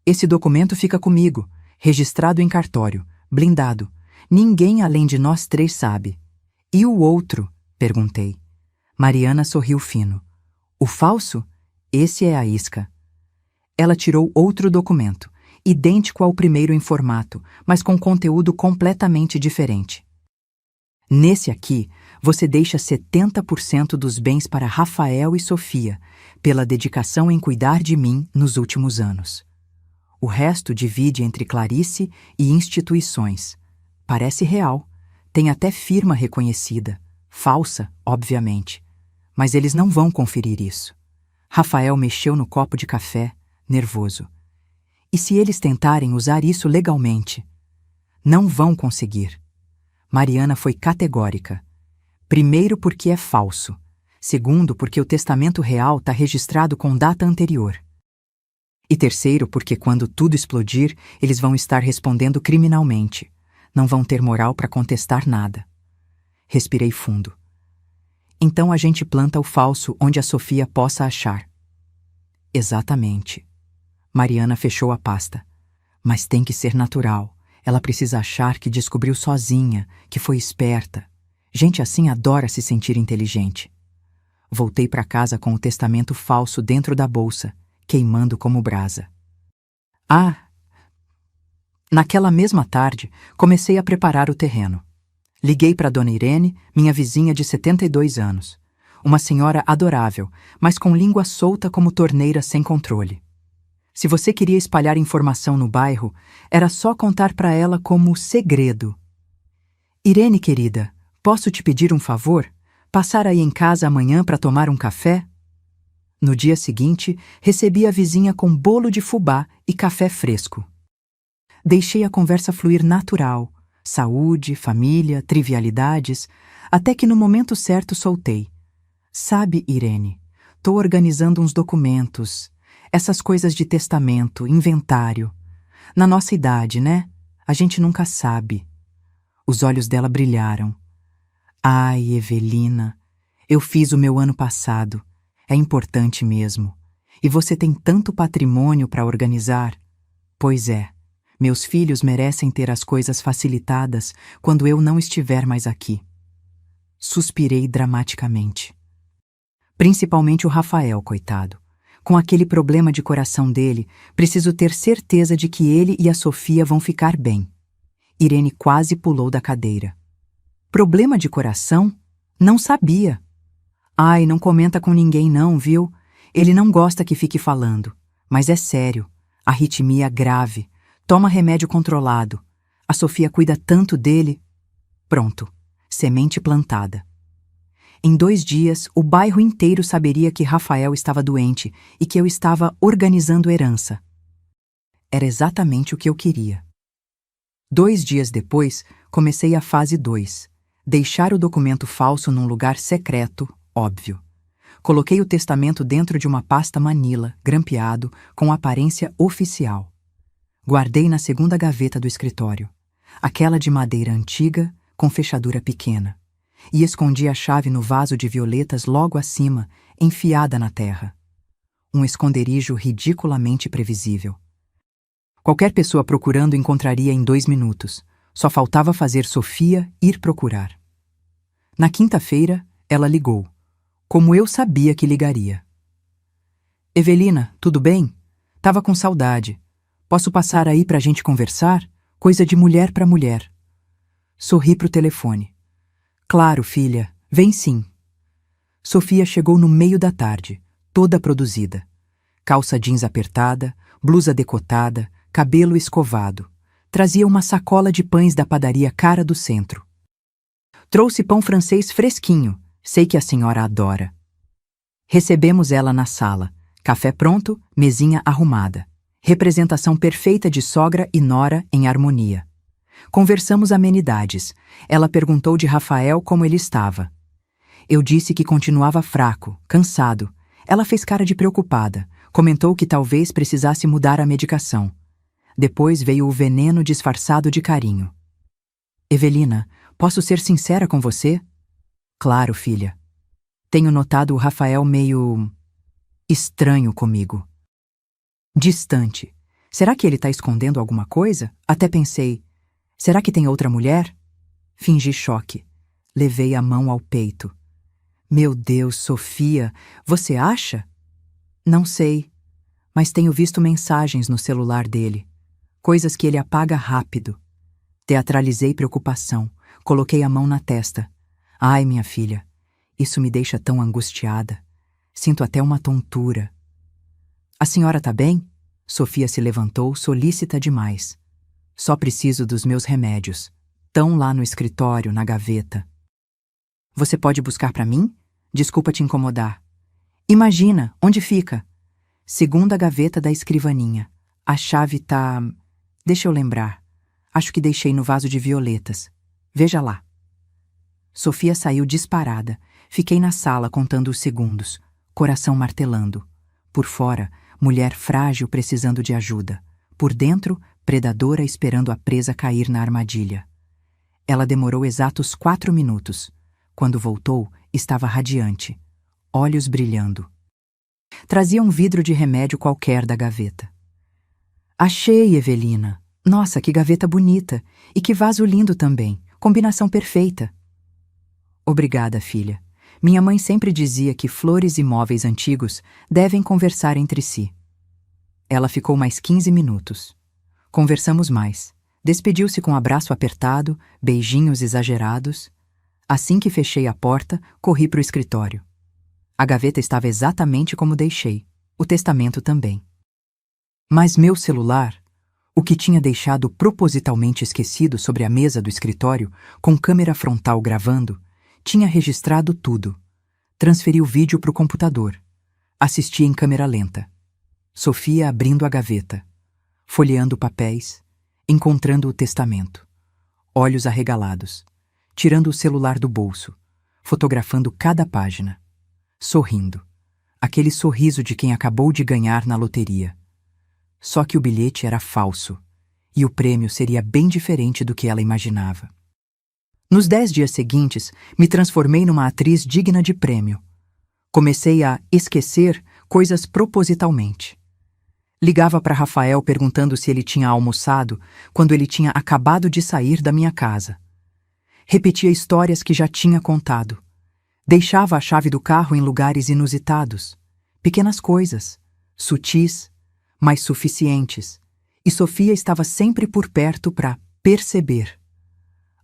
Esse documento fica comigo, registrado em cartório, blindado. Ninguém além de nós três sabe. E o outro? Perguntei. Mariana sorriu fino. O falso? Esse é a isca. Ela tirou outro documento, idêntico ao primeiro em formato, mas com conteúdo completamente diferente. Nesse aqui, você deixa 70% dos bens para Rafael e Sofia, pela dedicação em cuidar de mim nos últimos anos. O resto divide entre Clarice e instituições. Parece real. Tem até firma reconhecida. Falsa, obviamente. Mas eles não vão conferir isso. Rafael mexeu no copo de café, nervoso. E se eles tentarem usar isso legalmente? Não vão conseguir. Mariana foi categórica. Primeiro, porque é falso. Segundo, porque o testamento real está registrado com data anterior. E terceiro, porque quando tudo explodir, eles vão estar respondendo criminalmente. Não vão ter moral para contestar nada. Respirei fundo. Então a gente planta o falso onde a Sofia possa achar. Exatamente. Mariana fechou a pasta. Mas tem que ser natural. Ela precisa achar que descobriu sozinha, que foi esperta. Gente assim adora se sentir inteligente. Voltei para casa com o testamento falso dentro da bolsa, queimando como brasa. Naquela mesma tarde, comecei a preparar o terreno. Liguei para Dona Irene, minha vizinha de 72 anos. Uma senhora adorável, mas com língua solta como torneira sem controle. Se você queria espalhar informação no bairro, era só contar para ela como segredo. Irene, querida, posso te pedir um favor? Passar aí em casa amanhã para tomar um café? No dia seguinte, recebi a vizinha com bolo de fubá e café fresco. Deixei a conversa fluir natural, saúde, família, trivialidades, até que no momento certo soltei. Sabe, Irene, tô organizando uns documentos, essas coisas de testamento, inventário. Na nossa idade, né? A gente nunca sabe. Os olhos dela brilharam. Ai, Evelina, eu fiz o meu ano passado. É importante mesmo. E você tem tanto patrimônio para organizar. Pois é, meus filhos merecem ter as coisas facilitadas quando eu não estiver mais aqui. Suspirei dramaticamente. Principalmente o Rafael, coitado. Com aquele problema de coração dele, preciso ter certeza de que ele e a Sofia vão ficar bem. Irene quase pulou da cadeira. Problema de coração? Não sabia. Ai, não comenta com ninguém não, viu? Ele não gosta que fique falando. Mas é sério. Arritmia grave. Toma remédio controlado. A Sofia cuida tanto dele. Pronto. Semente plantada. Em 2 dias, o bairro inteiro saberia que Rafael estava doente e que eu estava organizando herança. Era exatamente o que eu queria. 2 dias depois, comecei a fase 2. Deixar o documento falso num lugar secreto, óbvio. Coloquei o testamento dentro de uma pasta Manila, grampeado, com aparência oficial. Guardei na segunda gaveta do escritório, aquela de madeira antiga, com fechadura pequena, e escondi a chave no vaso de violetas logo acima, enfiada na terra. Um esconderijo ridiculamente previsível. Qualquer pessoa procurando encontraria em 2 minutos. Só faltava fazer Sofia ir procurar. Na quinta-feira, ela ligou, como eu sabia que ligaria. Evelina, tudo bem? Tava com saudade. Posso passar aí pra gente conversar? Coisa de mulher pra mulher. Sorri pro telefone. Claro, filha, vem sim. Sofia chegou no meio da tarde, toda produzida. Calça jeans apertada, blusa decotada, cabelo escovado. Trazia uma sacola de pães da padaria Cara do Centro. Trouxe pão francês fresquinho, sei que a senhora adora. Recebemos ela na sala, café pronto, mesinha arrumada. Representação perfeita de sogra e nora em harmonia. Conversamos amenidades. Ela perguntou de Rafael como ele estava. Eu disse que continuava fraco, cansado. Ela fez cara de preocupada, comentou que talvez precisasse mudar a medicação. Depois veio o veneno disfarçado de carinho. Evelina, posso ser sincera com você? Claro, filha. Tenho notado o Rafael meio estranho comigo. Distante. Será que ele está escondendo alguma coisa? Até pensei, será que tem outra mulher? Fingi choque. Levei a mão ao peito. Meu Deus, Sofia, você acha? Não sei, mas tenho visto mensagens no celular dele. Coisas que ele apaga rápido. Teatralizei preocupação. Coloquei a mão na testa. Ai, minha filha, isso me deixa tão angustiada. Sinto até uma tontura. A senhora tá bem? Sofia se levantou, solícita demais. Só preciso dos meus remédios. Tão lá no escritório, na gaveta. Você pode buscar para mim? Desculpa te incomodar. Imagina, onde fica? Segunda gaveta da escrivaninha. A chave tá... Deixa eu lembrar. Acho que deixei no vaso de violetas. Veja lá. Sofia saiu disparada. Fiquei na sala contando os segundos, coração martelando. Por fora, mulher frágil precisando de ajuda. Por dentro, predadora esperando a presa cair na armadilha. Ela demorou exatos 4 minutos. Quando voltou, estava radiante, olhos brilhando. Trazia um vidro de remédio qualquer da gaveta. Achei, Evelina. Nossa, que gaveta bonita. E que vaso lindo também. Combinação perfeita. Obrigada, filha. Minha mãe sempre dizia que flores e móveis antigos devem conversar entre si. Ela ficou mais 15 minutos. Conversamos mais. Despediu-se com um abraço apertado, beijinhos exagerados. Assim que fechei a porta, corri para o escritório. A gaveta estava exatamente como deixei. O testamento também. Mas meu celular, o que tinha deixado propositalmente esquecido sobre a mesa do escritório, com câmera frontal gravando, tinha registrado tudo. Transferi o vídeo para o computador. Assisti em câmera lenta. Sofia abrindo a gaveta, folheando papéis, encontrando o testamento. Olhos arregalados, tirando o celular do bolso, fotografando cada página. Sorrindo. Aquele sorriso de quem acabou de ganhar na loteria. Só que o bilhete era falso. E o prêmio seria bem diferente do que ela imaginava. Nos 10 dias seguintes, me transformei numa atriz digna de prêmio. Comecei a esquecer coisas propositalmente. Ligava para Rafael perguntando se ele tinha almoçado quando ele tinha acabado de sair da minha casa. Repetia histórias que já tinha contado. Deixava a chave do carro em lugares inusitados. Pequenas coisas, sutis, mas suficientes. E Sofia estava sempre por perto para perceber.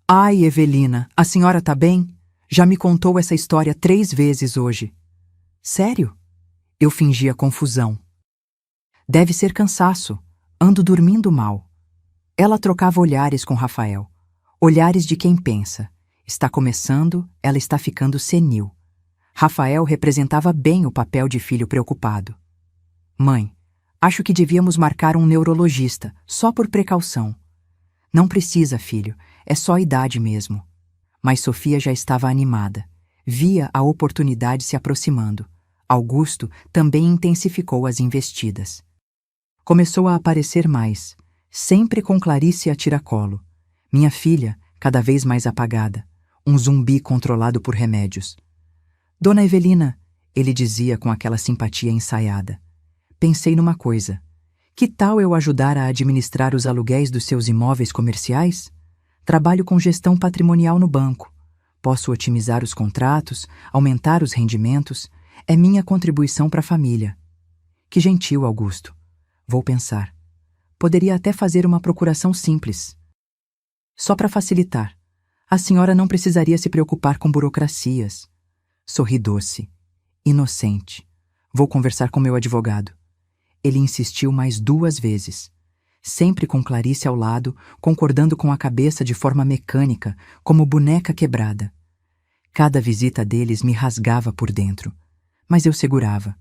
Ai, Evelina, a senhora tá bem? Já me contou essa história 3 vezes hoje. Sério? Eu fingia confusão. Deve ser cansaço. Ando dormindo mal. Ela trocava olhares com Rafael. Olhares de quem pensa. Está começando, ela está ficando senil. Rafael representava bem o papel de filho preocupado. Mãe, acho que devíamos marcar um neurologista, só por precaução. Não precisa, filho, é só a idade mesmo. Mas Sofia já estava animada. Via a oportunidade se aproximando. Augusto também intensificou as investidas. Começou a aparecer mais, sempre com Clarice a tiracolo. Minha filha, cada vez mais apagada. Um zumbi controlado por remédios. Dona Evelina, ele dizia com aquela simpatia ensaiada. Pensei numa coisa. Que tal eu ajudar a administrar os aluguéis dos seus imóveis comerciais? Trabalho com gestão patrimonial no banco. Posso otimizar os contratos, aumentar os rendimentos. É minha contribuição para a família. Que gentil, Augusto. Vou pensar. Poderia até fazer uma procuração simples. Só para facilitar. A senhora não precisaria se preocupar com burocracias. Sorri doce. Inocente. Vou conversar com meu advogado. Ele insistiu mais 2 vezes. Sempre com Clarice ao lado, concordando com a cabeça de forma mecânica, como boneca quebrada. Cada visita deles me rasgava por dentro. Mas eu segurava.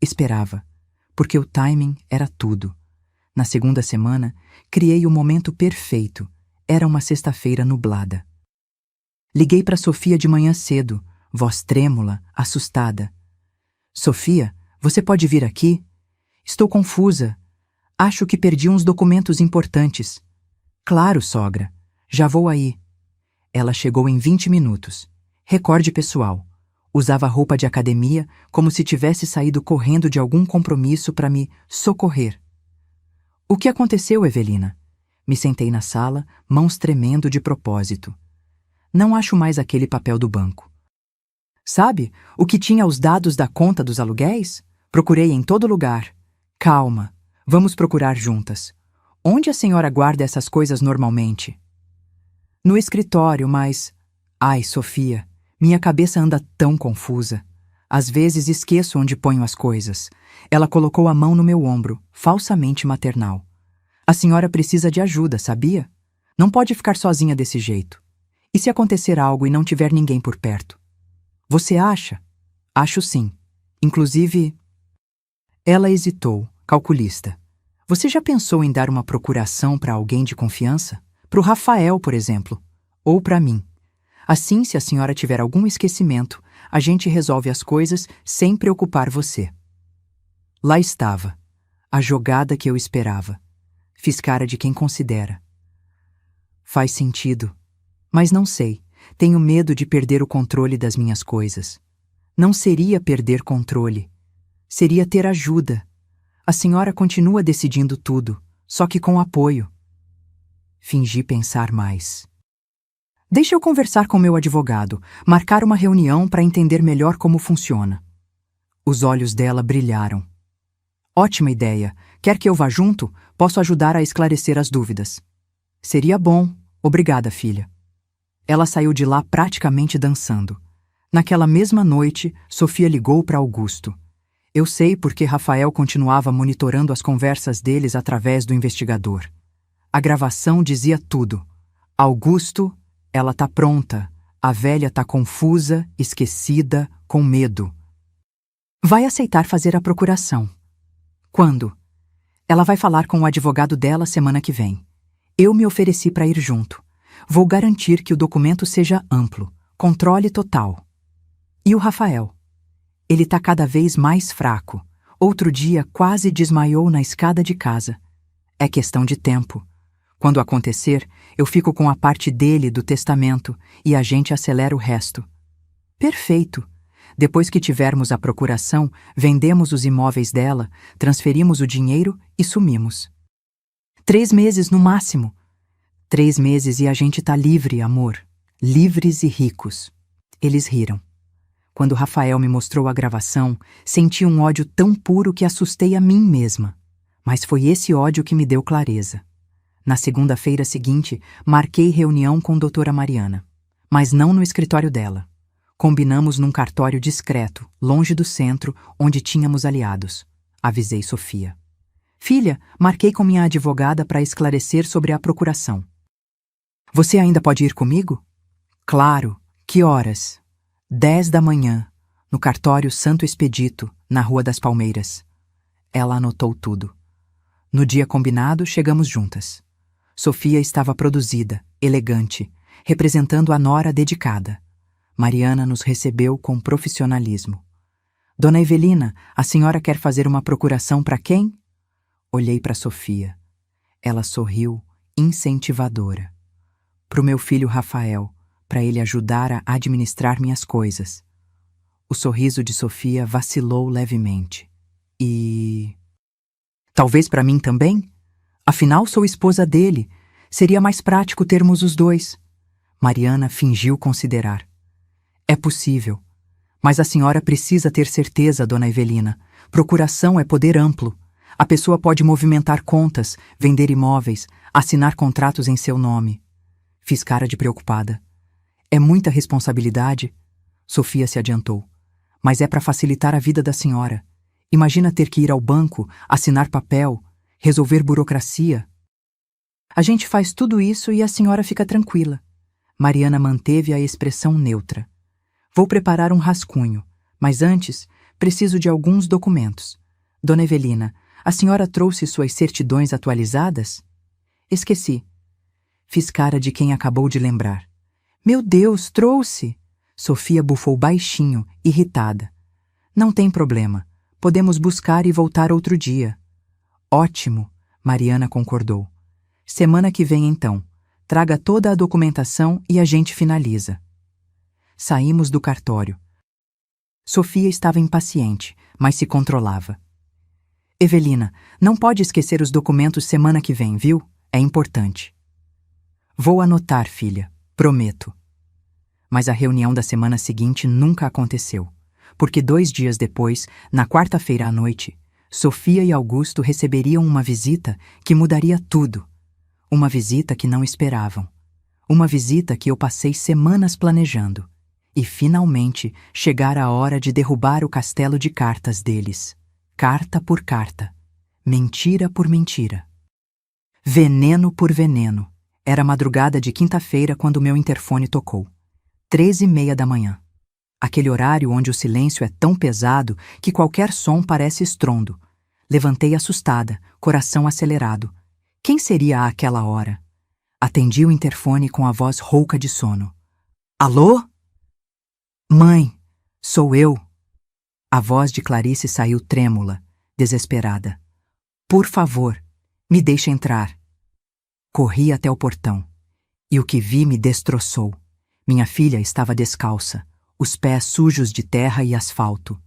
Esperava. Porque o timing era tudo. Na segunda semana, criei o momento perfeito. Era uma sexta-feira nublada. Liguei para Sofia de manhã cedo, voz trêmula, assustada. Sofia, você pode vir aqui? Estou confusa. Acho que perdi uns documentos importantes. Claro, sogra. Já vou aí. Ela chegou em 20 minutos. Recorde pessoal. Usava roupa de academia como se tivesse saído correndo de algum compromisso para me socorrer. O que aconteceu, Evelina? Me sentei na sala, mãos tremendo de propósito. Não acho mais aquele papel do banco. Sabe, o que tinha os dados da conta dos aluguéis? Procurei em todo lugar. Calma, vamos procurar juntas. Onde a senhora guarda essas coisas normalmente? No escritório, mas... Ai, Sofia, minha cabeça anda tão confusa. Às vezes esqueço onde ponho as coisas. Ela colocou a mão no meu ombro, falsamente maternal. A senhora precisa de ajuda, sabia? Não pode ficar sozinha desse jeito. E se acontecer algo e não tiver ninguém por perto? Você acha? Acho sim. Inclusive... Ela hesitou, calculista. Você já pensou em dar uma procuração para alguém de confiança? Para o Rafael, por exemplo. Ou para mim. Assim, se a senhora tiver algum esquecimento, a gente resolve as coisas sem preocupar você. Lá estava. A jogada que eu esperava. Fiz cara de quem considera. Faz sentido. Mas não sei. Tenho medo de perder o controle das minhas coisas. Não seria perder controle. Seria ter ajuda. A senhora continua decidindo tudo, só que com apoio. Fingi pensar mais. Deixa eu conversar com meu advogado, marcar uma reunião para entender melhor como funciona. Os olhos dela brilharam. Ótima ideia. Quer que eu vá junto? Posso ajudar a esclarecer as dúvidas. Seria bom. Obrigada, filha. Ela saiu de lá praticamente dançando. Naquela mesma noite, Sofia ligou para Augusto. Eu sei porque Rafael continuava monitorando as conversas deles através do investigador. A gravação dizia tudo. Augusto, ela tá pronta. A velha tá confusa, esquecida, com medo. Vai aceitar fazer a procuração. Quando? Ela vai falar com o advogado dela semana que vem. Eu me ofereci para ir junto. Vou garantir que o documento seja amplo, controle total. E o Rafael? Ele tá cada vez mais fraco. Outro dia quase desmaiou na escada de casa. É questão de tempo. Quando acontecer, eu fico com a parte dele do testamento e a gente acelera o resto. Perfeito! Depois que tivermos a procuração, vendemos os imóveis dela, transferimos o dinheiro e sumimos. 3 meses no máximo. 3 meses e a gente tá livre, amor. Livres e ricos. Eles riram. Quando Rafael me mostrou a gravação, senti um ódio tão puro que assustei a mim mesma. Mas foi esse ódio que me deu clareza. Na segunda-feira seguinte, marquei reunião com doutora Mariana. Mas não no escritório dela. Combinamos num cartório discreto, longe do centro, onde tínhamos aliados. Avisei Sofia. Filha, marquei com minha advogada para esclarecer sobre a procuração. Você ainda pode ir comigo? Claro. Que horas? 10 da manhã, no cartório Santo Expedito, na Rua das Palmeiras. Ela anotou tudo. No dia combinado, chegamos juntas. Sofia estava produzida, elegante, representando a nora dedicada. Mariana nos recebeu com profissionalismo. Dona Evelina, a senhora quer fazer uma procuração para quem? Olhei para Sofia. Ela sorriu, incentivadora. Para o meu filho Rafael, para ele ajudar a administrar minhas coisas. O sorriso de Sofia vacilou levemente. E... talvez para mim também? Afinal, sou esposa dele. Seria mais prático termos os dois. Mariana fingiu considerar. É possível. Mas a senhora precisa ter certeza, dona Evelina. Procuração é poder amplo. A pessoa pode movimentar contas, vender imóveis, assinar contratos em seu nome. Fiz cara de preocupada. É muita responsabilidade? Sofia se adiantou. Mas é para facilitar a vida da senhora. Imagina ter que ir ao banco, assinar papel, resolver burocracia. A gente faz tudo isso e a senhora fica tranquila. Mariana manteve a expressão neutra. Vou preparar um rascunho, mas antes preciso de alguns documentos. Dona Evelina, a senhora trouxe suas certidões atualizadas? Esqueci. Fiz cara de quem acabou de lembrar. Meu Deus, trouxe! Sofia bufou baixinho, irritada. Não tem problema. Podemos buscar e voltar outro dia. Ótimo, Mariana concordou. Semana que vem, então. Traga toda a documentação e a gente finaliza. Saímos do cartório. Sofia estava impaciente, mas se controlava. Evelina, não pode esquecer os documentos semana que vem, viu? É importante. Vou anotar, filha. Prometo. Mas a reunião da semana seguinte nunca aconteceu, porque 2 dias depois, na quarta-feira à noite, Sofia e Augusto receberiam uma visita que mudaria tudo. Uma visita que não esperavam. Uma visita que eu passei semanas planejando. E, finalmente, chegara a hora de derrubar o castelo de cartas deles. Carta por carta. Mentira por mentira. Veneno por veneno. Era madrugada de quinta-feira quando meu interfone tocou. 13h30 da manhã. Aquele horário onde o silêncio é tão pesado que qualquer som parece estrondo. Levantei assustada, coração acelerado. Quem seria àquela hora? Atendi o interfone com a voz rouca de sono. Alô? Mãe, sou eu. A voz de Clarice saiu trêmula, desesperada. Por favor, me deixe entrar. Corri até o portão. E o que vi me destroçou. Minha filha estava descalça, os pés sujos de terra e asfalto.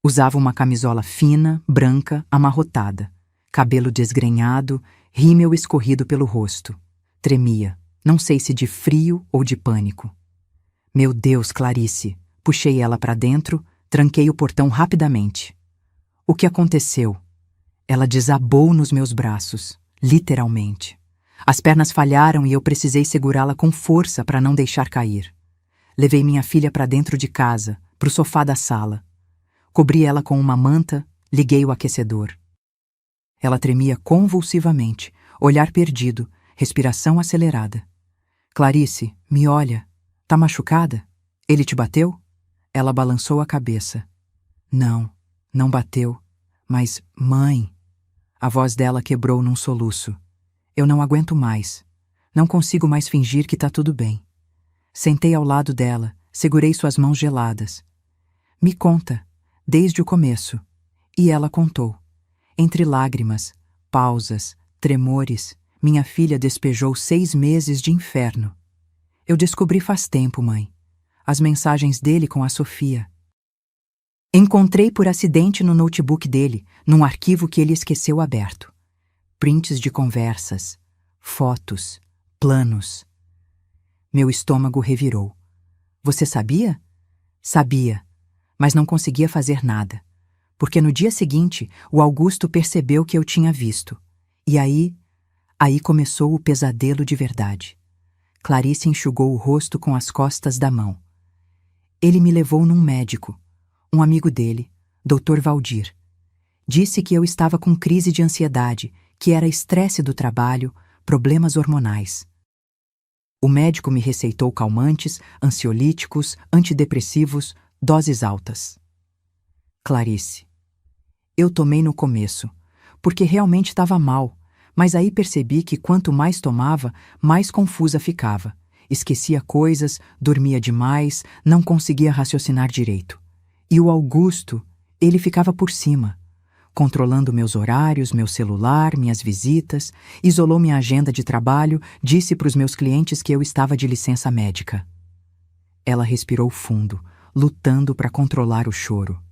Usava uma camisola fina, branca, amarrotada, cabelo desgrenhado, rímel escorrido pelo rosto. Tremia, não sei se de frio ou de pânico. Meu Deus, Clarice! Puxei ela para dentro, tranquei o portão rapidamente. O que aconteceu? Ela desabou nos meus braços, literalmente. As pernas falharam e eu precisei segurá-la com força para não deixar cair. Levei minha filha para dentro de casa, para o sofá da sala. Cobri ela com uma manta, liguei o aquecedor. Ela tremia convulsivamente, olhar perdido, respiração acelerada. Clarice, me olha. Tá machucada? Ele te bateu? Ela balançou a cabeça. Não, não bateu. Mas, mãe... A voz dela quebrou num soluço. Eu não aguento mais. Não consigo mais fingir que tá tudo bem. Sentei ao lado dela, segurei suas mãos geladas. Me conta, desde o começo. E ela contou. Entre lágrimas, pausas, tremores, Minha filha despejou 6 meses de inferno. Eu descobri faz tempo, mãe. As mensagens dele com a Sofia. Encontrei por acidente no notebook dele, num arquivo que ele esqueceu aberto. Prints de conversas, fotos, planos. Meu estômago revirou. Você sabia? Sabia, mas não conseguia fazer nada. Porque no dia seguinte, o Augusto percebeu que eu tinha visto. E aí começou o pesadelo de verdade. Clarice enxugou o rosto com as costas da mão. Ele me levou num médico, um amigo dele, Dr. Valdir. Disse que eu estava com crise de ansiedade, que era estresse do trabalho, problemas hormonais. O médico me receitou calmantes, ansiolíticos, antidepressivos, doses altas. Clarice. Eu tomei no começo, porque realmente estava mal, mas aí percebi que quanto mais tomava, mais confusa ficava. Esquecia coisas, dormia demais, não conseguia raciocinar direito. E o Augusto, ele ficava por cima, controlando meus horários, meu celular, minhas visitas, isolou minha agenda de trabalho, disse para os meus clientes que eu estava de licença médica. Ela respirou fundo, lutando para controlar o choro.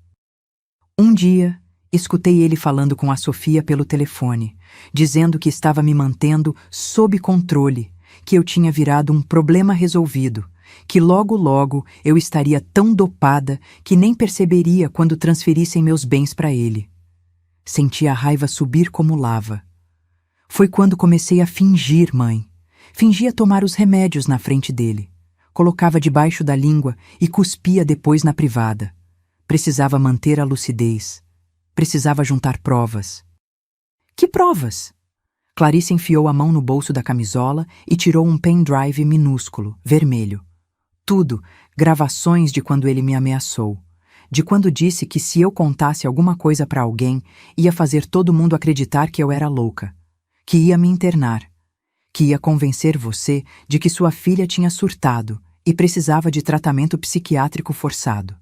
Um dia, escutei ele falando com a Sofia pelo telefone, dizendo que estava me mantendo sob controle, que eu tinha virado um problema resolvido, que logo eu estaria tão dopada que nem perceberia quando transferissem meus bens para ele. Senti a raiva subir como lava. Foi quando comecei a fingir, mãe. Fingia tomar os remédios na frente dele. Colocava debaixo da língua e cuspia depois na privada. Precisava manter a lucidez. Precisava juntar provas. Que provas? Clarice enfiou a mão no bolso da camisola e tirou um pendrive minúsculo, vermelho. Tudo, gravações de quando ele me ameaçou. De quando disse que se eu contasse alguma coisa para alguém, ia fazer todo mundo acreditar que eu era louca. Que ia me internar. Que ia convencer você de que sua filha tinha surtado e precisava de tratamento psiquiátrico forçado.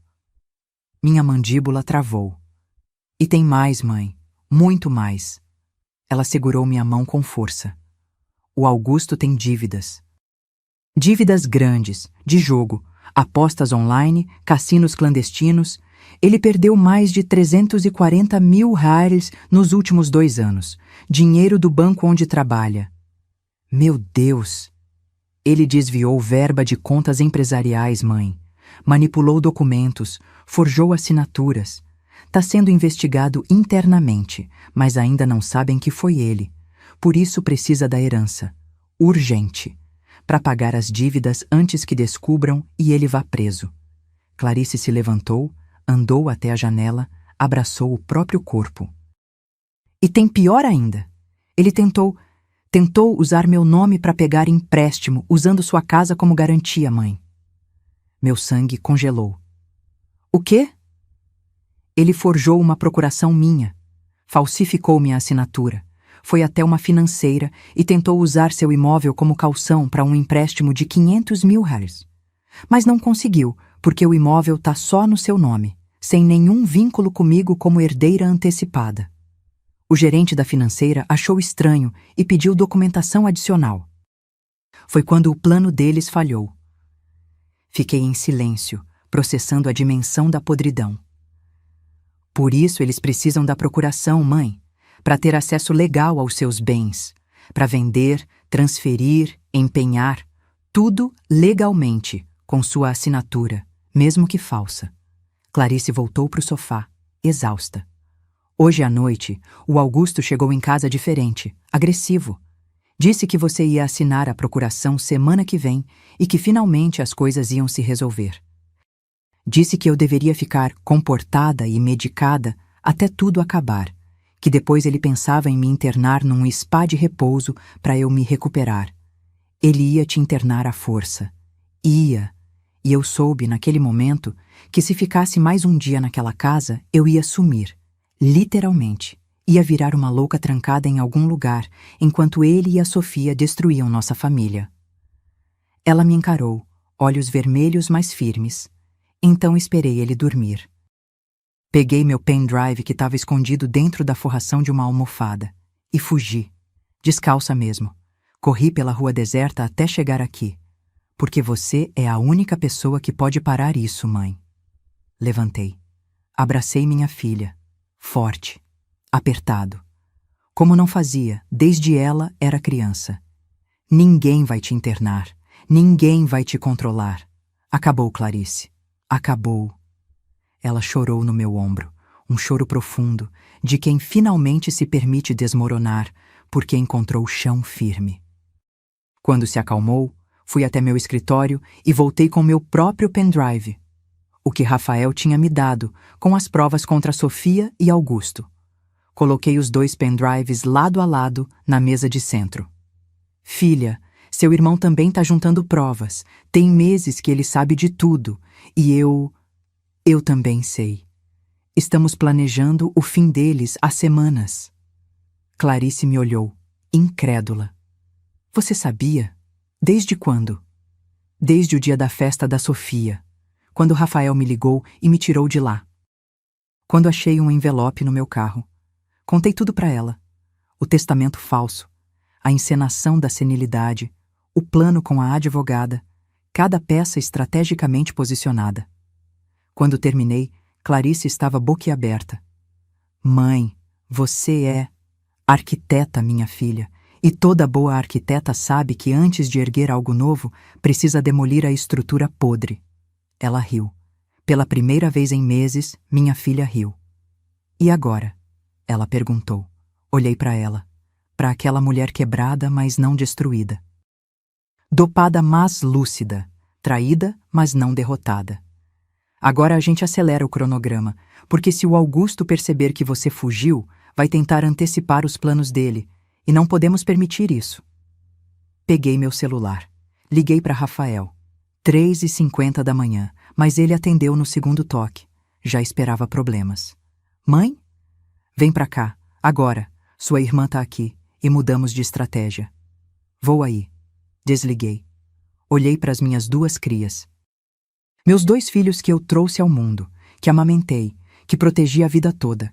Minha mandíbula travou. E tem mais, mãe. Muito mais. Ela segurou minha mão com força. O Augusto tem dívidas. Dívidas grandes, de jogo, apostas online, cassinos clandestinos. Ele perdeu mais de 340 mil reais nos últimos 2 anos. Dinheiro do banco onde trabalha. Meu Deus! Ele desviou verba de contas empresariais, mãe. Manipulou documentos, forjou assinaturas. Está sendo investigado internamente, mas ainda não sabem que foi ele. Por isso precisa da herança. Urgente. Para pagar as dívidas antes que descubram e ele vá preso. Clarice se levantou, andou até a janela, abraçou o próprio corpo. E tem pior ainda. Ele tentou usar meu nome para pegar empréstimo, usando sua casa como garantia, mãe. Meu sangue congelou. O quê? Ele forjou uma procuração minha, falsificou minha assinatura, foi até uma financeira e tentou usar seu imóvel como caução para um empréstimo de 500 mil reais. Mas não conseguiu, porque o imóvel está só no seu nome, sem nenhum vínculo comigo como herdeira antecipada. O gerente da financeira achou estranho e pediu documentação adicional. Foi quando o plano deles falhou. Fiquei em silêncio, processando a dimensão da podridão. Por isso eles precisam da procuração, mãe, para ter acesso legal aos seus bens, para vender, transferir, empenhar, tudo legalmente, com sua assinatura, mesmo que falsa. Clarice voltou para o sofá, exausta. Hoje à noite, o Augusto chegou em casa diferente, agressivo. Disse que você ia assinar a procuração semana que vem e que finalmente as coisas iam se resolver. Disse que eu deveria ficar comportada e medicada até tudo acabar, que depois ele pensava em me internar num spa de repouso para eu me recuperar. Ele ia te internar à força. Ia. E eu soube, naquele momento, que se ficasse mais um dia naquela casa, eu ia sumir. Literalmente. Ia virar uma louca trancada em algum lugar, enquanto ele e a Sofia destruíam nossa família. Ela me encarou, olhos vermelhos mas firmes. Então esperei ele dormir. Peguei meu pendrive que estava escondido dentro da forração de uma almofada e fugi. descalça mesmo. Corri pela rua deserta até chegar aqui. Porque você é a única pessoa que pode parar isso, mãe. Levantei. Abracei minha filha. Forte. Apertado. Como não fazia, desde ela era criança. Ninguém vai te internar. Ninguém vai te controlar. Acabou, Clarice. Acabou. Ela chorou no meu ombro. Um choro profundo, de quem finalmente se permite desmoronar, porque encontrou chão firme. Quando se acalmou, fui até meu escritório e voltei com meu próprio pendrive. O que Rafael tinha me dado, com as provas contra Sofia e Augusto. Coloquei os 2 pendrives lado a lado na mesa de centro. Filha, seu irmão também tá juntando provas. Tem meses que ele sabe de tudo. E eu também sei. Estamos planejando o fim deles há semanas. Clarice me olhou, incrédula. Você sabia? Desde quando? Desde o dia da festa da Sofia, quando Rafael me ligou e me tirou de lá. Quando achei um envelope no meu carro. Contei tudo para ela. O testamento falso, a encenação da senilidade, o plano com a advogada, cada peça estrategicamente posicionada. Quando terminei, Clarice estava boquiaberta. Mãe, você é arquiteta, minha filha, e toda boa arquiteta sabe que antes de erguer algo novo, precisa demolir a estrutura podre. Ela riu. Pela primeira vez em meses, minha filha riu. E agora? Ela perguntou. Olhei para ela, para aquela mulher quebrada, mas não destruída. Dopada, mas lúcida, traída, mas não derrotada. Agora a gente acelera o cronograma, porque se o Augusto perceber que você fugiu, vai tentar antecipar os planos dele, e não podemos permitir isso. Peguei meu celular. Liguei para Rafael. 3h50 da manhã, mas ele atendeu no segundo toque. Já esperava problemas. Mãe? Vem pra cá, agora. Sua irmã tá aqui, e mudamos de estratégia. Vou aí. Desliguei. Olhei para as minhas 2 crias. Meus 2 filhos que eu trouxe ao mundo, que amamentei, que protegi a vida toda.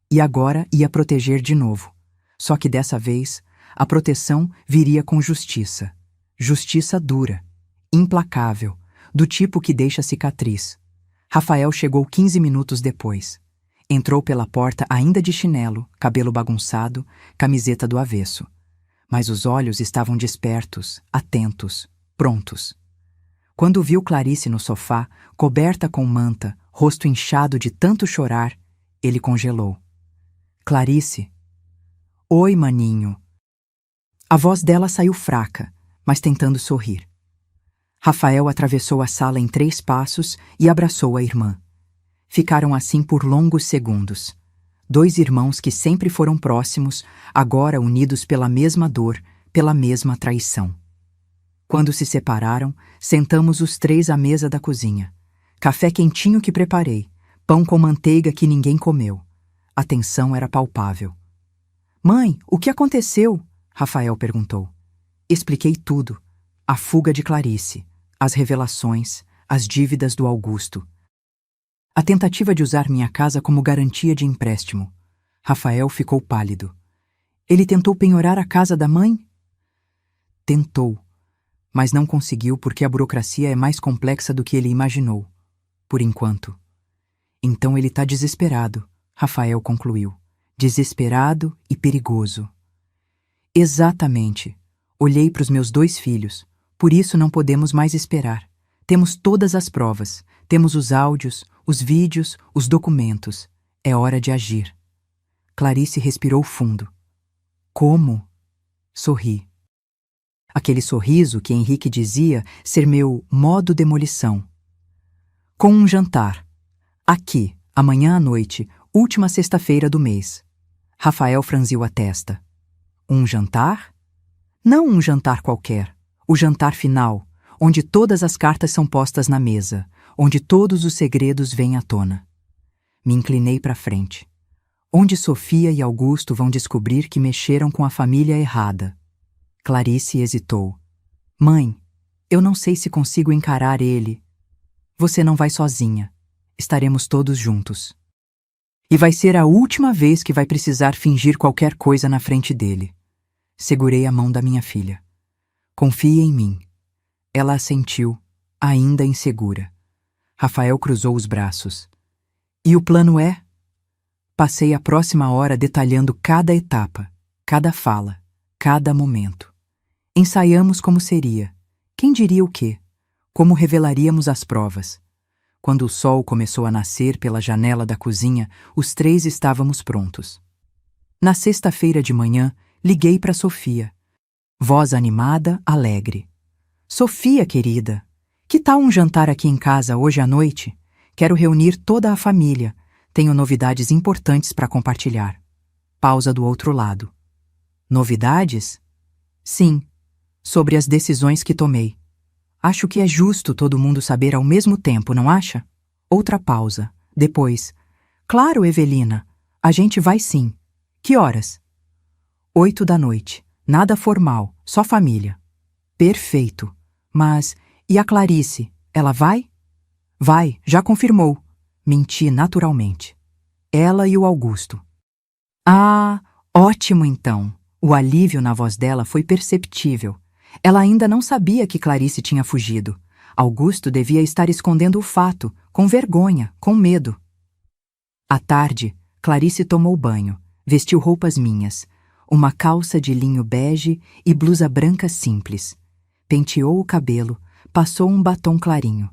E agora ia proteger de novo. Só que dessa vez, a proteção viria com justiça. Justiça dura, implacável, do tipo que deixa cicatriz. Rafael chegou 15 minutos depois. Entrou pela porta ainda de chinelo, cabelo bagunçado, camiseta do avesso. Mas os olhos estavam despertos, atentos, prontos. Quando viu Clarice no sofá, coberta com manta, rosto inchado de tanto chorar, ele congelou. Clarice. Oi, maninho. A voz dela saiu fraca, mas tentando sorrir. Rafael atravessou a sala em 3 passos e abraçou a irmã. Ficaram assim por longos segundos. 2 irmãos que sempre foram próximos, agora unidos pela mesma dor, pela mesma traição. Quando se separaram, sentamos os 3 à mesa da cozinha. Café quentinho que preparei, pão com manteiga que ninguém comeu. A tensão era palpável. Mãe, o que aconteceu? Rafael perguntou. Expliquei tudo. A fuga de Clarice, as revelações, as dívidas do Augusto. A tentativa de usar minha casa como garantia de empréstimo. Rafael ficou pálido. Ele tentou penhorar a casa da mãe? Tentou, mas não conseguiu porque a burocracia é mais complexa do que ele imaginou. Por enquanto. Então ele tá desesperado, Rafael concluiu. Desesperado e perigoso. Exatamente. Olhei para os meus 2 filhos. Por isso não podemos mais esperar. Temos todas as provas. Temos os áudios, os vídeos, os documentos. É hora de agir. Clarice respirou fundo. Como? Sorri. Aquele sorriso que Henrique dizia ser meu modo demolição. Com um jantar. Aqui, amanhã à noite, última sexta-feira do mês. Rafael franziu a testa. Um jantar? Não um jantar qualquer. O jantar final, onde todas as cartas são postas na mesa, onde todos os segredos vêm à tona. Me inclinei para frente. Onde Sofia e Augusto vão descobrir que mexeram com a família errada. Clarice hesitou. Mãe, eu não sei se consigo encarar ele. Você não vai sozinha. Estaremos todos juntos. E vai ser a última vez que vai precisar fingir qualquer coisa na frente dele. Segurei a mão da minha filha. Confie em mim. Ela assentiu, ainda insegura. Rafael cruzou os braços. E o plano é? Passei a próxima hora detalhando cada etapa, cada fala, cada momento. Ensaiamos como seria. Quem diria o quê? Como revelaríamos as provas? Quando o sol começou a nascer pela janela da cozinha, os três estávamos prontos. Na sexta-feira de manhã, liguei para Sofia. Voz animada, alegre. Sofia, querida, que tal um jantar aqui em casa hoje à noite? Quero reunir toda a família. Tenho novidades importantes para compartilhar. Pausa do outro lado. Novidades? Sim, sobre as decisões que tomei. Acho que é justo todo mundo saber ao mesmo tempo, não acha? Outra pausa. Depois. Claro, Evelina. A gente vai sim. Que horas? 8 da noite. Nada formal, só família. Perfeito. Mas, e a Clarice? Ela vai? Vai, já confirmou. Menti naturalmente. Ela e o Augusto. Ah, ótimo então. O alívio na voz dela foi perceptível. Ela ainda não sabia que Clarice tinha fugido. Augusto devia estar escondendo o fato, com vergonha, com medo. À tarde, Clarice tomou banho, vestiu roupas minhas, uma calça de linho bege e blusa branca simples. Penteou o cabelo, passou um batom clarinho.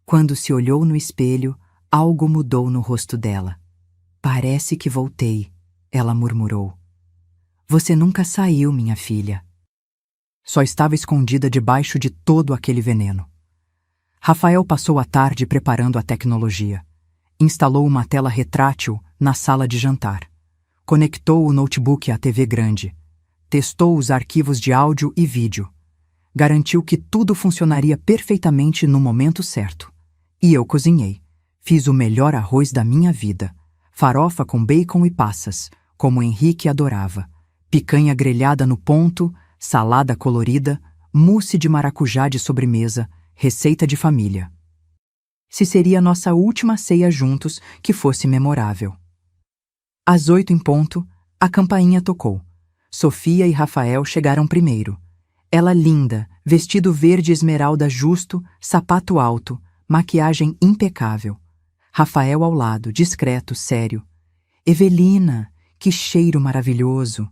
Quando se olhou no espelho, algo mudou no rosto dela. Parece que voltei, ela murmurou. Você nunca saiu, minha filha. Só estava escondida debaixo de todo aquele veneno. Rafael passou a tarde preparando a tecnologia. Instalou uma tela retrátil na sala de jantar. Conectou o notebook à TV grande. Testou os arquivos de áudio e vídeo. Garantiu que tudo funcionaria perfeitamente no momento certo. E eu cozinhei. Fiz o melhor arroz da minha vida. Farofa com bacon e passas, como Henrique adorava. Picanha grelhada no ponto, salada colorida, mousse de maracujá de sobremesa, receita de família. Se seria nossa última ceia juntos, que fosse memorável. Às 8 em ponto, a campainha tocou. Sofia e Rafael chegaram primeiro. Ela linda, vestido verde esmeralda justo, sapato alto, maquiagem impecável. Rafael ao lado, discreto, sério. Evelina, que cheiro maravilhoso!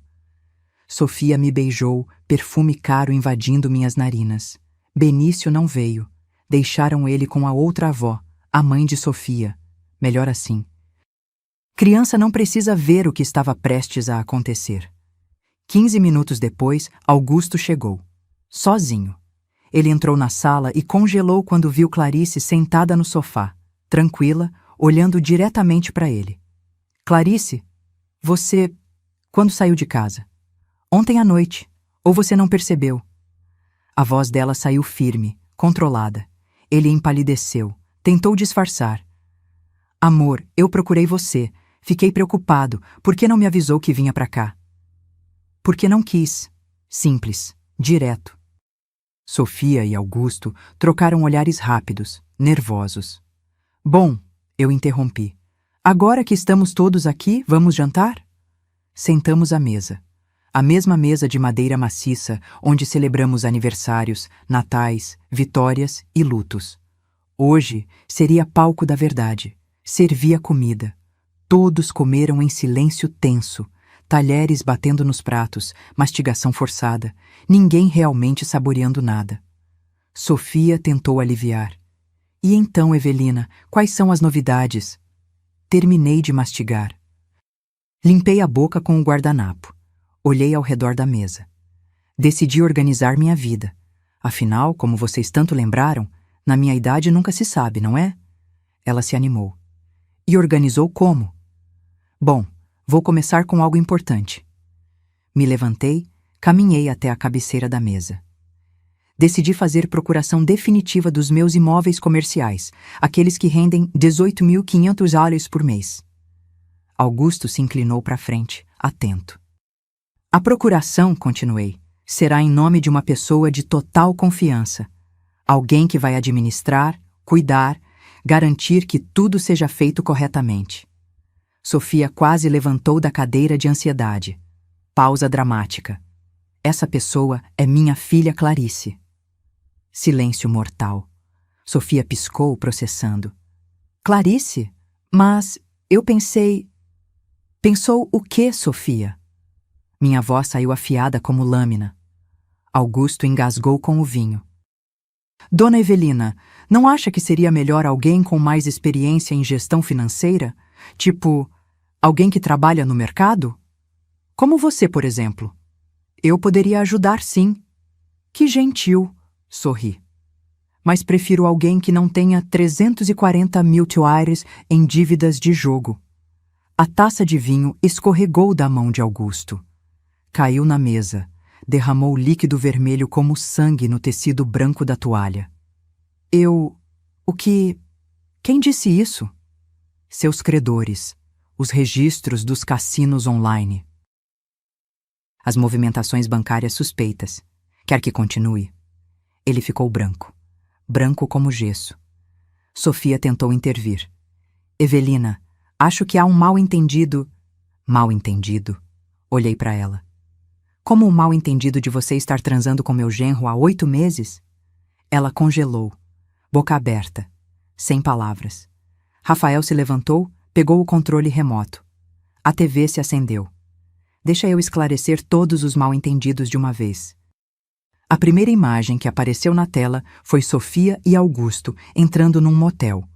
Sofia me beijou, perfume caro invadindo minhas narinas. Benício não veio. Deixaram ele com a outra avó, a mãe de Sofia. Melhor assim. Criança não precisa ver o que estava prestes a acontecer. 15 minutos depois, Augusto chegou. Sozinho. Ele entrou na sala e congelou quando viu Clarice sentada no sofá, tranquila, olhando diretamente para ele. Clarice, você... Quando saiu de casa? Ontem à noite. Ou você não percebeu? A voz dela saiu firme, controlada. Ele empalideceu, tentou disfarçar. Amor, eu procurei você. Fiquei preocupado. Por que não me avisou que vinha para cá? Porque não quis. Simples, direto. Sofia e Augusto trocaram olhares rápidos, nervosos. Bom, eu interrompi. Agora que estamos todos aqui, vamos jantar? Sentamos à mesa. A mesma mesa de madeira maciça onde celebramos aniversários, natais, vitórias e lutos. Hoje seria palco da verdade. Servia comida. Todos comeram em silêncio tenso, talheres batendo nos pratos, mastigação forçada, ninguém realmente saboreando nada. Sofia tentou aliviar. E então, Evelina, quais são as novidades? Terminei de mastigar. Limpei a boca com o guardanapo. Olhei ao redor da mesa. Decidi organizar minha vida. Afinal, como vocês tanto lembraram, na minha idade nunca se sabe, não é? Ela se animou. E organizou como? Bom, vou começar com algo importante. Me levantei, caminhei até a cabeceira da mesa. Decidi fazer procuração definitiva dos meus imóveis comerciais, aqueles que rendem 18.500 áreas por mês. Augusto se inclinou para frente, atento. A procuração, continuei, será em nome de uma pessoa de total confiança. Alguém que vai administrar, cuidar, garantir que tudo seja feito corretamente. Sofia quase levantou da cadeira de ansiedade. Pausa dramática. Essa pessoa é minha filha Clarice. Silêncio mortal. Sofia piscou, processando. Clarice? Mas eu pensei... Pensou o quê, Sofia? Minha voz saiu afiada como lâmina. Augusto engasgou com o vinho. Dona Evelina, não acha que seria melhor alguém com mais experiência em gestão financeira? Tipo, alguém que trabalha no mercado? Como você, por exemplo. Eu poderia ajudar, sim. Que gentil, sorri. Mas prefiro alguém que não tenha 340 mil tuares em dívidas de jogo. A taça de vinho escorregou da mão de Augusto. Caiu na mesa, derramou líquido vermelho como sangue no tecido branco da toalha. O que... Quem disse isso? Seus credores, os registros dos cassinos online. As movimentações bancárias suspeitas. Quer que continue? Ele ficou branco. Branco como gesso. Sofia tentou intervir. Evelina, acho que há um mal-entendido. Mal-entendido? Olhei para ela. Como um mal-entendido de você estar transando com meu genro há 8 meses? Ela congelou, boca aberta, sem palavras. Rafael se levantou, pegou o controle remoto. A TV se acendeu. Deixa eu esclarecer todos os mal-entendidos de uma vez. A primeira imagem que apareceu na tela foi Sofia e Augusto entrando num motel.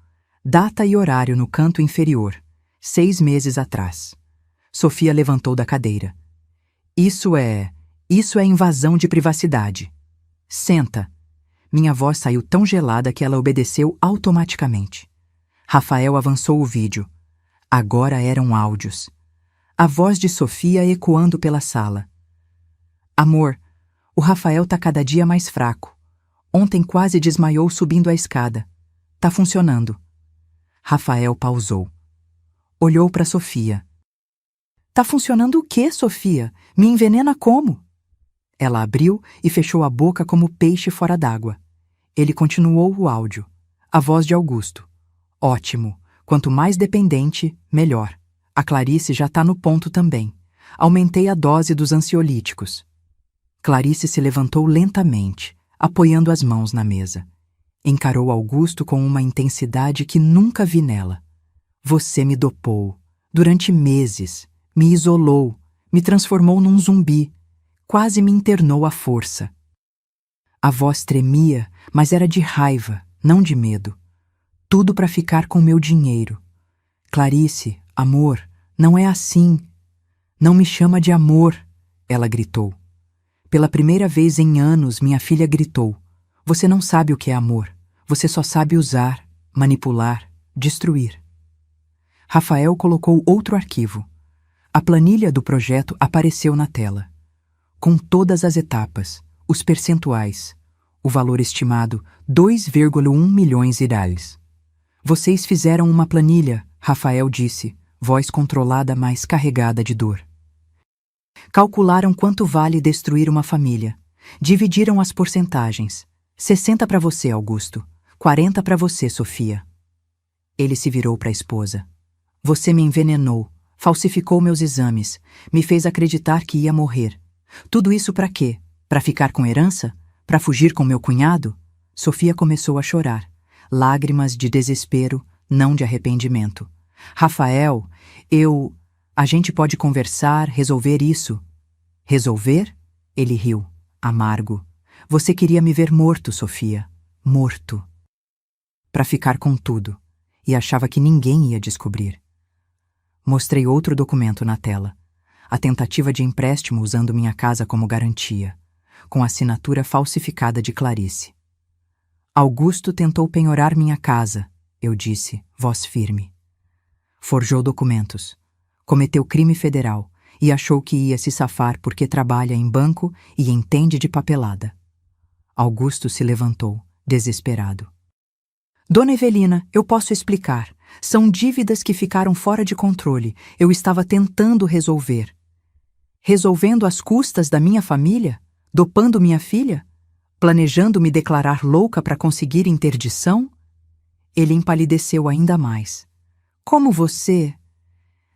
Data e horário no canto inferior. 6 meses atrás. Sofia levantou da cadeira. Isso é invasão de privacidade. Senta. Minha voz saiu tão gelada que ela obedeceu automaticamente. Rafael avançou o vídeo. Agora eram áudios. A voz de Sofia ecoando pela sala. Amor, o Rafael tá cada dia mais fraco. Ontem quase desmaiou subindo a escada. Tá funcionando. Rafael pausou. Olhou para Sofia. Tá funcionando o quê, Sofia? Me envenena como? Ela abriu e fechou a boca como peixe fora d'água. Ele continuou o áudio. A voz de Augusto. Ótimo. Quanto mais dependente, melhor. A Clarice já tá no ponto também. Aumentei a dose dos ansiolíticos. Clarice se levantou lentamente, apoiando as mãos na mesa. Encarou Augusto com uma intensidade que nunca vi nela. Você me dopou. Durante meses. Me isolou. Me transformou num zumbi. Quase me internou à força. A voz tremia, mas era de raiva, não de medo. Tudo para ficar com meu dinheiro. Clarice, amor, não é assim. Não me chama de amor, ela gritou. Pela primeira vez em anos, minha filha gritou. Você não sabe o que é amor. Você só sabe usar, manipular, destruir. Rafael colocou outro arquivo. A planilha do projeto apareceu na tela. Com todas as etapas, os percentuais, o valor estimado 2,1 milhões de reais. Vocês fizeram uma planilha, Rafael disse, voz controlada mas carregada de dor. Calcularam quanto vale destruir uma família. Dividiram as porcentagens. 60 para você, Augusto. 40 para você, Sofia. Ele se virou para a esposa. Você me envenenou, falsificou meus exames, me fez acreditar que ia morrer. Tudo isso para quê? Para ficar com herança? Para fugir com meu cunhado? Sofia começou a chorar. Lágrimas de desespero, não de arrependimento. Rafael, A gente pode conversar, resolver isso. Resolver? Ele riu, amargo. Você queria me ver morto, Sofia. Morto. Para ficar com tudo. E achava que ninguém ia descobrir. Mostrei outro documento na tela. A tentativa de empréstimo usando minha casa como garantia, com a assinatura falsificada de Clarice. Augusto tentou penhorar minha casa, eu disse, voz firme. Forjou documentos. Cometeu crime federal e achou que ia se safar porque trabalha em banco e entende de papelada. Augusto se levantou, desesperado. Dona Evelina, eu posso explicar. São dívidas que ficaram fora de controle. Eu estava tentando resolver. Resolvendo às custas da minha família? Dopando minha filha? Planejando me declarar louca para conseguir interdição? Ele empalideceu ainda mais. Como você...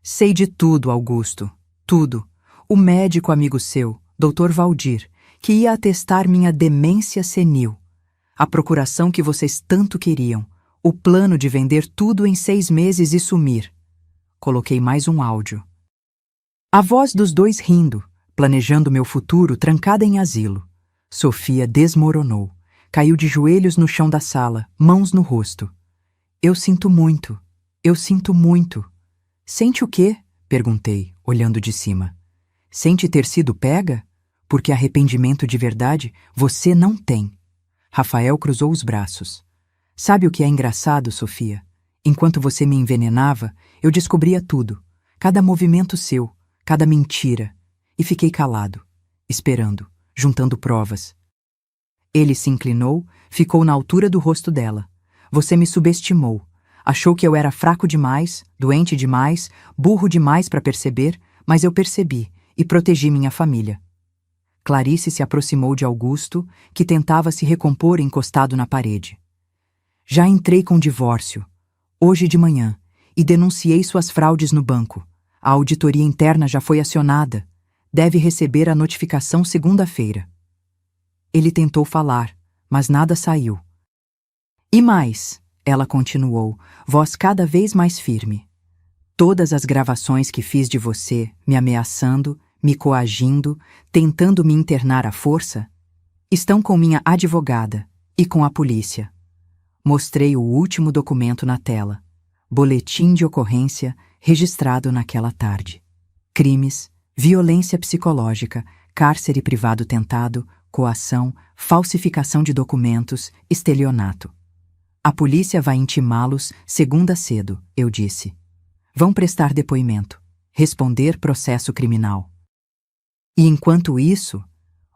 Sei de tudo, Augusto. Tudo. O médico amigo seu, Dr. Valdir, que ia atestar minha demência senil. A procuração que vocês tanto queriam. O plano de vender tudo em 6 meses e sumir. Coloquei mais um áudio. A voz dos dois rindo, planejando meu futuro trancada em asilo. Sofia desmoronou. Caiu de joelhos no chão da sala, mãos no rosto. Eu sinto muito. Eu sinto muito. Sente o quê? Perguntei, olhando de cima. Sente ter sido pega? Porque arrependimento de verdade você não tem. Rafael cruzou os braços. Sabe o que é engraçado, Sofia? Enquanto você me envenenava, eu descobria tudo. Cada movimento seu, cada mentira. E fiquei calado, esperando, juntando provas. Ele se inclinou, ficou na altura do rosto dela. Você me subestimou. Achou que eu era fraco demais, doente demais, burro demais para perceber, mas eu percebi e protegi minha família. Clarice se aproximou de Augusto, que tentava se recompor encostado na parede. Já entrei com divórcio, hoje de manhã, e denunciei suas fraudes no banco. A auditoria interna já foi acionada. Deve receber a notificação segunda-feira. Ele tentou falar, mas nada saiu. E mais, ela continuou, voz cada vez mais firme. Todas as gravações que fiz de você, me ameaçando, me coagindo, tentando me internar à força, estão com minha advogada e com a polícia. Mostrei o último documento na tela. Boletim de ocorrência registrado naquela tarde. Crimes, violência psicológica, cárcere privado tentado, coação, falsificação de documentos, estelionato. A polícia vai intimá-los segunda cedo, eu disse. Vão prestar depoimento, responder processo criminal. E enquanto isso,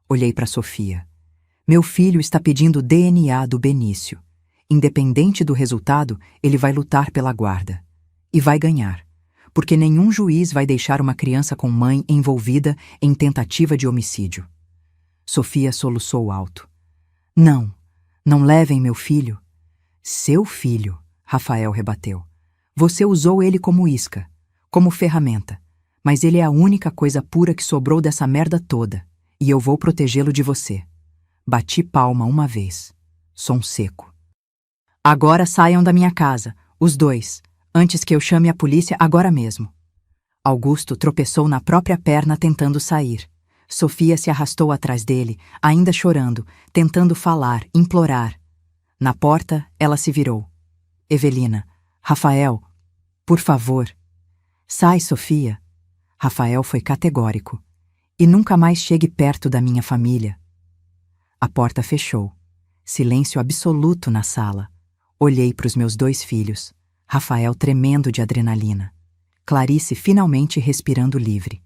olhei para Sofia. Meu filho está pedindo DNA do Benício. Independente do resultado, ele vai lutar pela guarda. E vai ganhar. Porque nenhum juiz vai deixar uma criança com mãe envolvida em tentativa de homicídio. Sofia soluçou alto. Não, não levem meu filho. Seu filho, Rafael rebateu. Você usou ele como isca, como ferramenta. Mas ele é a única coisa pura que sobrou dessa merda toda. E eu vou protegê-lo de você. Bati palma uma vez. Som seco. Agora saiam da minha casa, os dois, antes que eu chame a polícia agora mesmo. Augusto tropeçou na própria perna tentando sair. Sofia se arrastou atrás dele, ainda chorando, tentando falar, implorar. Na porta, ela se virou. Evelina, Rafael, por favor. Sai, Sofia. Rafael foi categórico. E nunca mais chegue perto da minha família. A porta fechou. Silêncio absoluto na sala. Olhei para os meus 2 filhos. Rafael tremendo de adrenalina. Clarice finalmente respirando livre.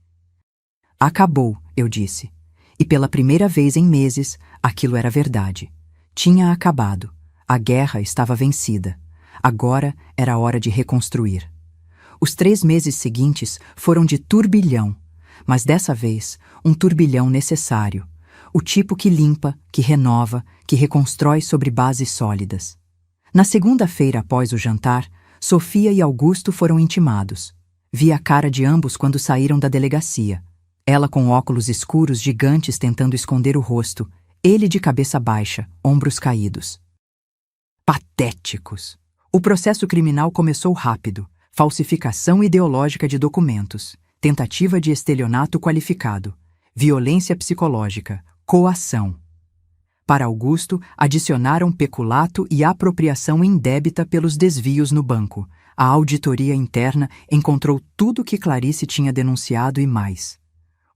Acabou, eu disse. E pela primeira vez em meses, aquilo era verdade. Tinha acabado. A guerra estava vencida. Agora era hora de reconstruir. Os 3 meses seguintes foram de turbilhão, mas dessa vez um turbilhão necessário, o tipo que limpa, que renova, que reconstrói sobre bases sólidas. Na segunda-feira após o jantar, Sofia e Augusto foram intimados. Vi a cara de ambos quando saíram da delegacia. Ela com óculos escuros gigantes tentando esconder o rosto, ele de cabeça baixa, ombros caídos. Patéticos! O processo criminal começou rápido. Falsificação ideológica de documentos, tentativa de estelionato qualificado, violência psicológica, coação. Para Augusto, adicionaram peculato e apropriação indébita pelos desvios no banco. A auditoria interna encontrou tudo que Clarice tinha denunciado e mais.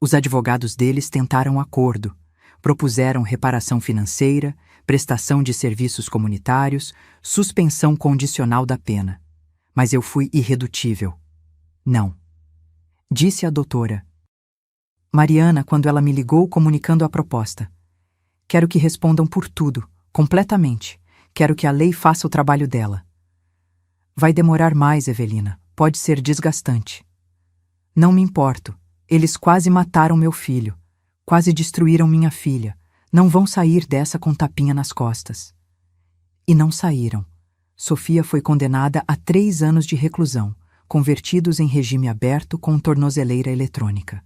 Os advogados deles tentaram acordo, propuseram reparação financeira, prestação de serviços comunitários, suspensão condicional da pena. Mas eu fui irredutível. Não. Disse a doutora Mariana quando ela me ligou comunicando a proposta. Quero que respondam por tudo, completamente. Quero que a lei faça o trabalho dela. Vai demorar mais, Evelina. Pode ser desgastante. Não me importo. Eles quase mataram meu filho. Quase destruíram minha filha. Não vão sair dessa com tapinha nas costas. E não saíram. Sofia foi condenada a 3 anos de reclusão, convertidos em regime aberto com tornozeleira eletrônica.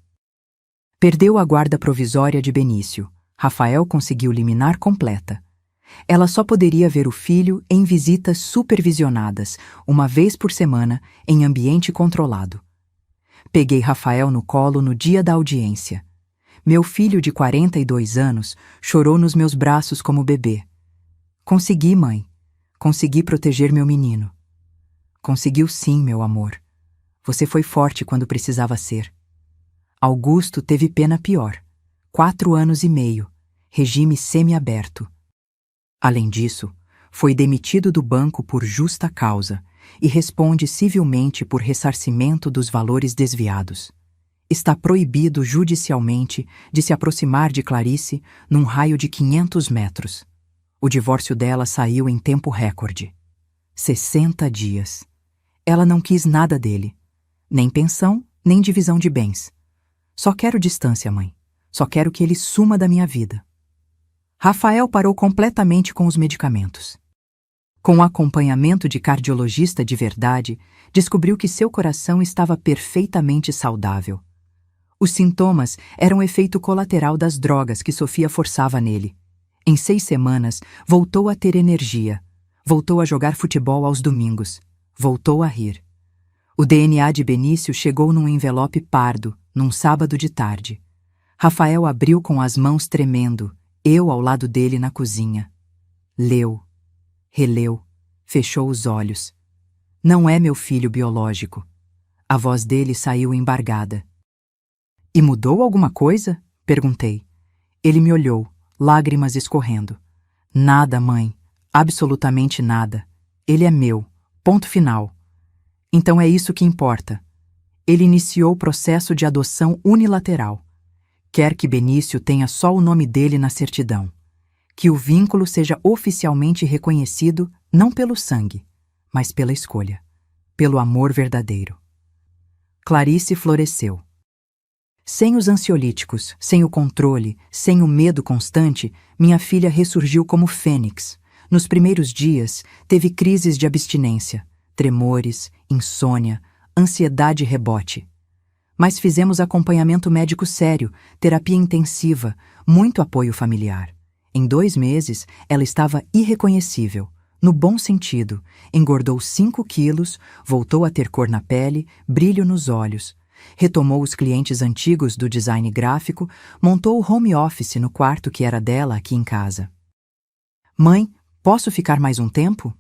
Perdeu a guarda provisória de Benício. Rafael conseguiu liminar completa. Ela só poderia ver o filho em visitas supervisionadas, uma vez por semana, em ambiente controlado. Peguei Rafael no colo no dia da audiência. Meu filho de 42 anos chorou nos meus braços como bebê. Consegui, mãe. Consegui proteger meu menino. Conseguiu sim, meu amor. Você foi forte quando precisava ser. Augusto teve pena pior. 4 anos e meio, regime semiaberto. Além disso, foi demitido do banco por justa causa e responde civilmente por ressarcimento dos valores desviados. Está proibido judicialmente de se aproximar de Clarice num raio de 500 metros. O divórcio dela saiu em tempo recorde. 60 dias. Ela não quis nada dele. Nem pensão, nem divisão de bens. Só quero distância, mãe. Só quero que ele suma da minha vida. Rafael parou completamente com os medicamentos. Com o acompanhamento de cardiologista de verdade, descobriu que seu coração estava perfeitamente saudável. Os sintomas eram efeito colateral das drogas que Sofia forçava nele. Em 6 semanas, voltou a ter energia. Voltou a jogar futebol aos domingos. Voltou a rir. O DNA de Benício chegou num envelope pardo, num sábado de tarde. Rafael abriu com as mãos tremendo, eu ao lado dele na cozinha. Leu, releu, fechou os olhos. Não é meu filho biológico. A voz dele saiu embargada. E mudou alguma coisa? Perguntei. Ele me olhou, lágrimas escorrendo. Nada, mãe. Absolutamente nada. Ele é meu. Ponto final. Então é isso que importa. Ele iniciou o processo de adoção unilateral. Quer que Benício tenha só o nome dele na certidão. Que o vínculo seja oficialmente reconhecido não pelo sangue, mas pela escolha. Pelo amor verdadeiro. Clarice floresceu. Sem os ansiolíticos, sem o controle, sem o medo constante, minha filha ressurgiu como fênix. Nos primeiros dias, teve crises de abstinência, tremores, insônia, ansiedade e rebote. Mas fizemos acompanhamento médico sério, terapia intensiva, muito apoio familiar. Em 2 meses, ela estava irreconhecível, no bom sentido, engordou 5 quilos, voltou a ter cor na pele, brilho nos olhos, retomou os clientes antigos do design gráfico, montou o home office no quarto que era dela aqui em casa. Mãe, posso ficar mais um tempo?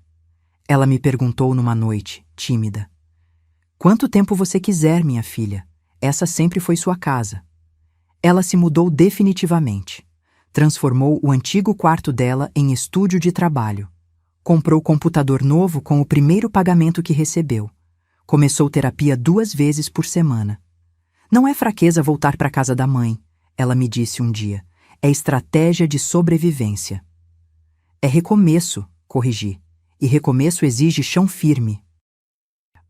Ela me perguntou numa noite, tímida. Quanto tempo você quiser, minha filha. Essa sempre foi sua casa. Ela se mudou definitivamente. Transformou o antigo quarto dela em estúdio de trabalho. Comprou computador novo com o primeiro pagamento que recebeu. Começou terapia 2 vezes por semana. Não é fraqueza voltar para a casa da mãe, ela me disse um dia. É estratégia de sobrevivência. É recomeço, corrigi. E recomeço exige chão firme.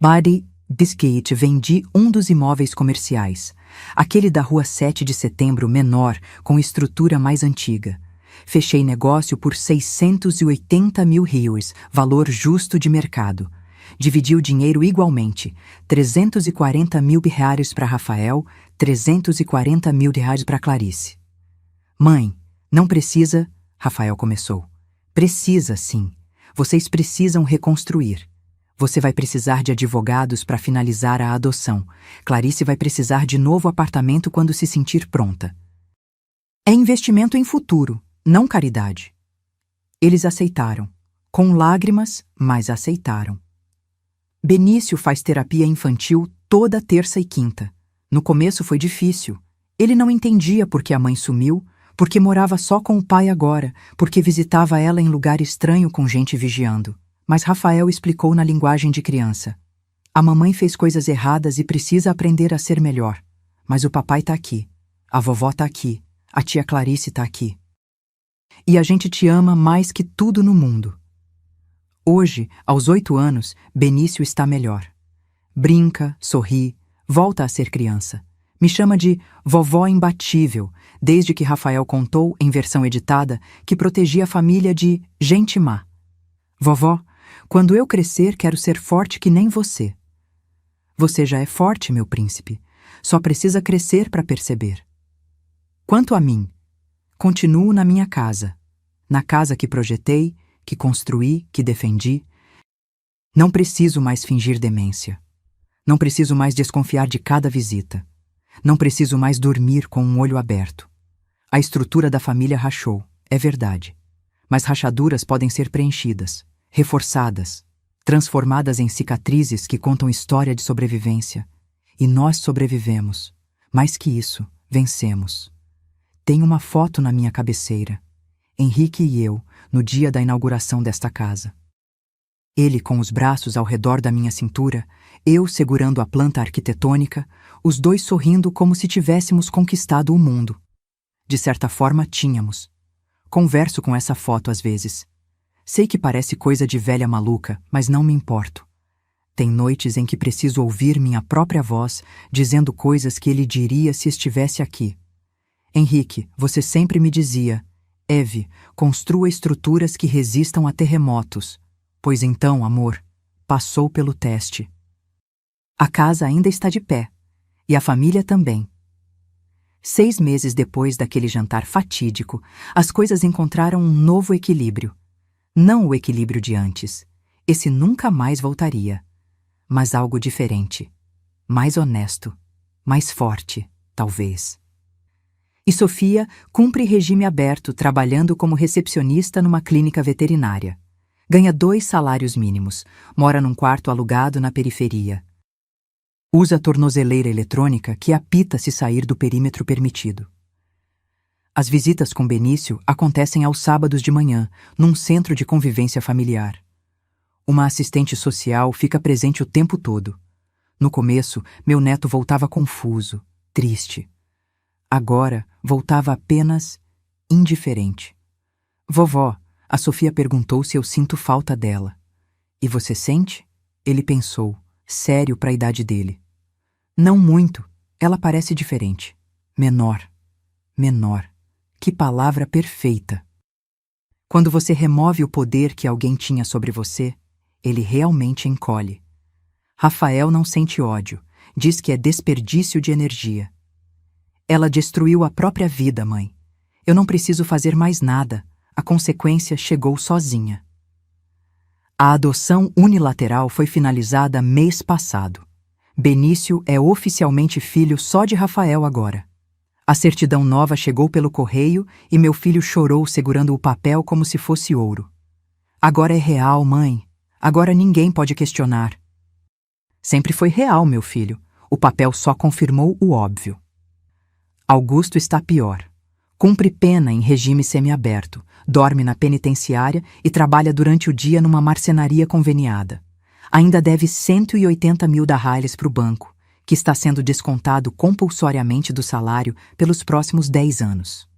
Buddy Biscuit vendi um dos imóveis comerciais, aquele da rua 7 de Setembro menor, com estrutura mais antiga. Fechei negócio por 680 mil rios, valor justo de mercado. Dividi o dinheiro igualmente, 340 mil reais para Rafael, 340 mil reais para Clarice. Mãe, não precisa, Rafael começou. Precisa, sim. Vocês precisam reconstruir. Você vai precisar de advogados para finalizar a adoção. Clarice vai precisar de novo apartamento quando se sentir pronta. É investimento em futuro, não caridade. Eles aceitaram. Com lágrimas, mas aceitaram. Benício faz terapia infantil toda terça e quinta. No começo foi difícil. Ele não entendia por que a mãe sumiu, porque morava só com o pai agora, porque visitava ela em lugar estranho com gente vigiando. Mas Rafael explicou na linguagem de criança. A mamãe fez coisas erradas e precisa aprender a ser melhor. Mas o papai tá aqui. A vovó tá aqui. A tia Clarice tá aqui. E a gente te ama mais que tudo no mundo. Hoje, aos 8 anos, Benício está melhor. Brinca, sorri, volta a ser criança. Me chama de vovó imbatível, desde que Rafael contou, em versão editada, que protegia a família de gente má. Vovó, quando eu crescer, quero ser forte que nem você. Você já é forte, meu príncipe. Só precisa crescer para perceber. Quanto a mim, continuo na minha casa, na casa que projetei, que construí, que defendi. Não preciso mais fingir demência. Não preciso mais desconfiar de cada visita. Não preciso mais dormir com um olho aberto. A estrutura da família rachou, é verdade. Mas rachaduras podem ser preenchidas, reforçadas, transformadas em cicatrizes que contam história de sobrevivência. E nós sobrevivemos. Mais que isso, vencemos. Tenho uma foto na minha cabeceira. Henrique e eu, no dia da inauguração desta casa. Ele com os braços ao redor da minha cintura, eu segurando a planta arquitetônica, os dois sorrindo como se tivéssemos conquistado o mundo. De certa forma, tínhamos. Converso com essa foto às vezes. Sei que parece coisa de velha maluca, mas não me importo. Tem noites em que preciso ouvir minha própria voz dizendo coisas que ele diria se estivesse aqui. Henrique, você sempre me dizia, Eve, construa estruturas que resistam a terremotos. Pois então, amor, passou pelo teste. A casa ainda está de pé, e a família também. 6 meses depois daquele jantar fatídico, as coisas encontraram um novo equilíbrio. Não o equilíbrio de antes. Esse nunca mais voltaria. Mas algo diferente. Mais honesto. Mais forte, talvez. E Sofia cumpre regime aberto trabalhando como recepcionista numa clínica veterinária. Ganha 2 salários mínimos, mora num quarto alugado na periferia. Usa tornozeleira eletrônica que apita se sair do perímetro permitido. As visitas com Benício acontecem aos sábados de manhã, num centro de convivência familiar. Uma assistente social fica presente o tempo todo. No começo, meu neto voltava confuso, triste. Agora, voltava apenas indiferente. Vovó, a Sofia perguntou se eu sinto falta dela. E você sente? Ele pensou, sério para a idade dele. Não muito, ela parece diferente. Menor. Menor. Que palavra perfeita. Quando você remove o poder que alguém tinha sobre você, ele realmente encolhe. Rafael não sente ódio, diz que é desperdício de energia. Ela destruiu a própria vida, mãe. Eu não preciso fazer mais nada. A consequência chegou sozinha. A adoção unilateral foi finalizada mês passado. Benício é oficialmente filho só de Rafael agora. A certidão nova chegou pelo correio e meu filho chorou segurando o papel como se fosse ouro. Agora é real, mãe. Agora ninguém pode questionar. Sempre foi real, meu filho. O papel só confirmou o óbvio. Augusto está pior. Cumpre pena em regime semiaberto, dorme na penitenciária e trabalha durante o dia numa marcenaria conveniada. Ainda deve 180 mil darralhas para o banco, que está sendo descontado compulsoriamente do salário pelos próximos 10 anos.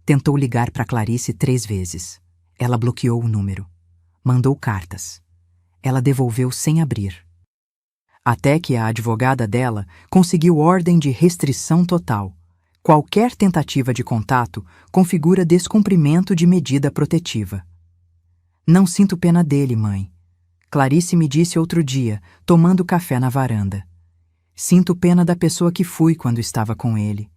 Tentou ligar para Clarice 3 vezes. Ela bloqueou o número. Mandou cartas. Ela devolveu sem abrir. Até que a advogada dela conseguiu ordem de restrição total. Qualquer tentativa de contato configura descumprimento de medida protetiva. Não sinto pena dele, mãe. Clarice me disse outro dia, tomando café na varanda. Sinto pena da pessoa que fui quando estava com ele.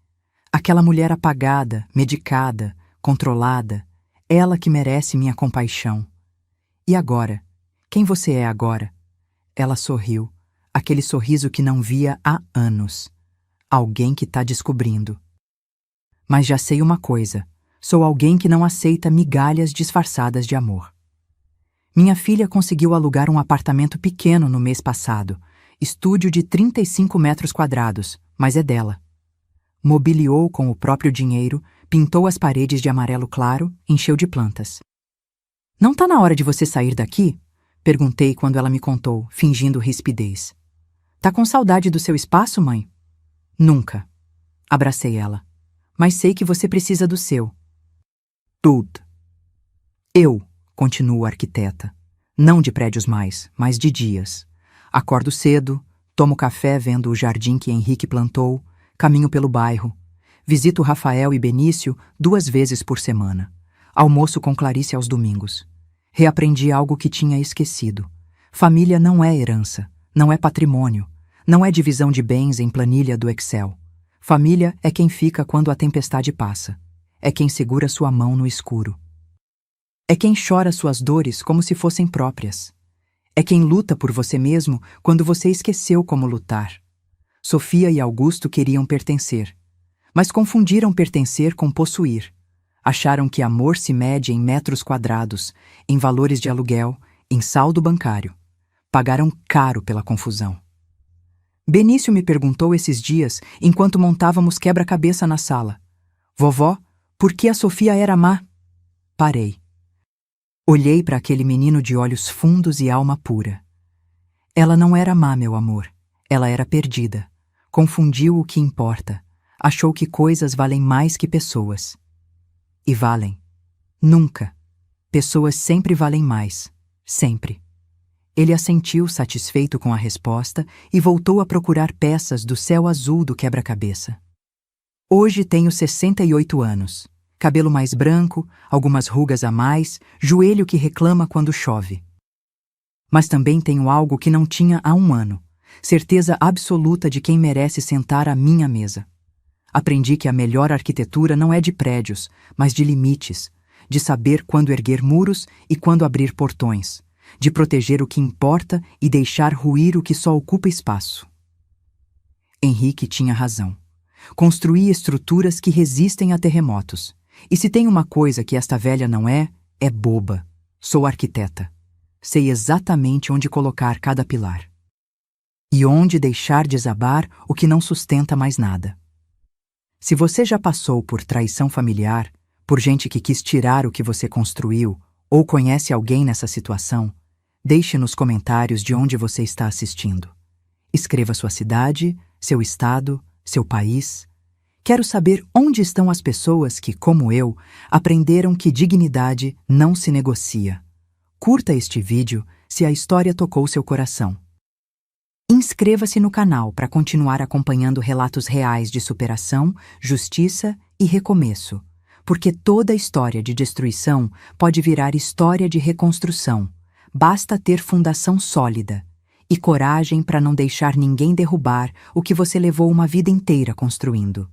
Aquela mulher apagada, medicada, controlada, ela que merece minha compaixão. E agora? Quem você é agora? Ela sorriu, aquele sorriso que não via há anos. Alguém que está descobrindo. Mas já sei uma coisa, sou alguém que não aceita migalhas disfarçadas de amor. Minha filha conseguiu alugar um apartamento pequeno no mês passado, estúdio de 35 metros quadrados, mas é dela. Mobiliou com o próprio dinheiro, pintou as paredes de amarelo claro, encheu de plantas. Não tá na hora de você sair daqui? Perguntei quando ela me contou, fingindo rispidez. Tá com saudade do seu espaço, mãe? Nunca. Abracei ela. Mas sei que você precisa do seu. Tudo. Eu, continuo arquiteta, não de prédios mais, mas de dias. Acordo cedo, tomo café vendo o jardim que Henrique plantou, caminho pelo bairro. Visito Rafael e Benício 2 vezes por semana. Almoço com Clarice aos domingos. Reaprendi algo que tinha esquecido. Família não é herança, não é patrimônio, não é divisão de bens em planilha do Excel. Família é quem fica quando a tempestade passa. É quem segura sua mão no escuro. É quem chora suas dores como se fossem próprias. É quem luta por você mesmo quando você esqueceu como lutar. Sofia e Augusto queriam pertencer, mas confundiram pertencer com possuir. Acharam que amor se mede em metros quadrados, em valores de aluguel, em saldo bancário. Pagaram caro pela confusão. Benício me perguntou esses dias, enquanto montávamos quebra-cabeça na sala: Vovó, por que a Sofia era má? Parei. Olhei para aquele menino de olhos fundos e alma pura. Ela não era má, meu amor. Ela era perdida. Confundiu o que importa. Achou que coisas valem mais que pessoas. E valem. Nunca. Pessoas sempre valem mais. Sempre. Ele assentiu, satisfeito com a resposta, e voltou a procurar peças do céu azul do quebra-cabeça. Hoje tenho 68 anos. Cabelo mais branco, algumas rugas a mais, joelho que reclama quando chove. Mas também tenho algo que não tinha há um ano: certeza absoluta de quem merece sentar à minha mesa. Aprendi que a melhor arquitetura não é de prédios, mas de limites, de saber quando erguer muros e quando abrir portões, de proteger o que importa e deixar ruir o que só ocupa espaço. Henrique tinha razão. Construí estruturas que resistem a terremotos. E se tem uma coisa que esta velha não é boba. Sou arquiteta. Sei exatamente onde colocar cada pilar. E onde deixar desabar o que não sustenta mais nada. Se você já passou por traição familiar, por gente que quis tirar o que você construiu, ou conhece alguém nessa situação, deixe nos comentários de onde você está assistindo. Escreva sua cidade, seu estado, seu país. Quero saber onde estão as pessoas que, como eu, aprenderam que dignidade não se negocia. Curta este vídeo se a história tocou seu coração. Inscreva-se no canal para continuar acompanhando relatos reais de superação, justiça e recomeço, porque toda história de destruição pode virar história de reconstrução. Basta ter fundação sólida e coragem para não deixar ninguém derrubar o que você levou uma vida inteira construindo.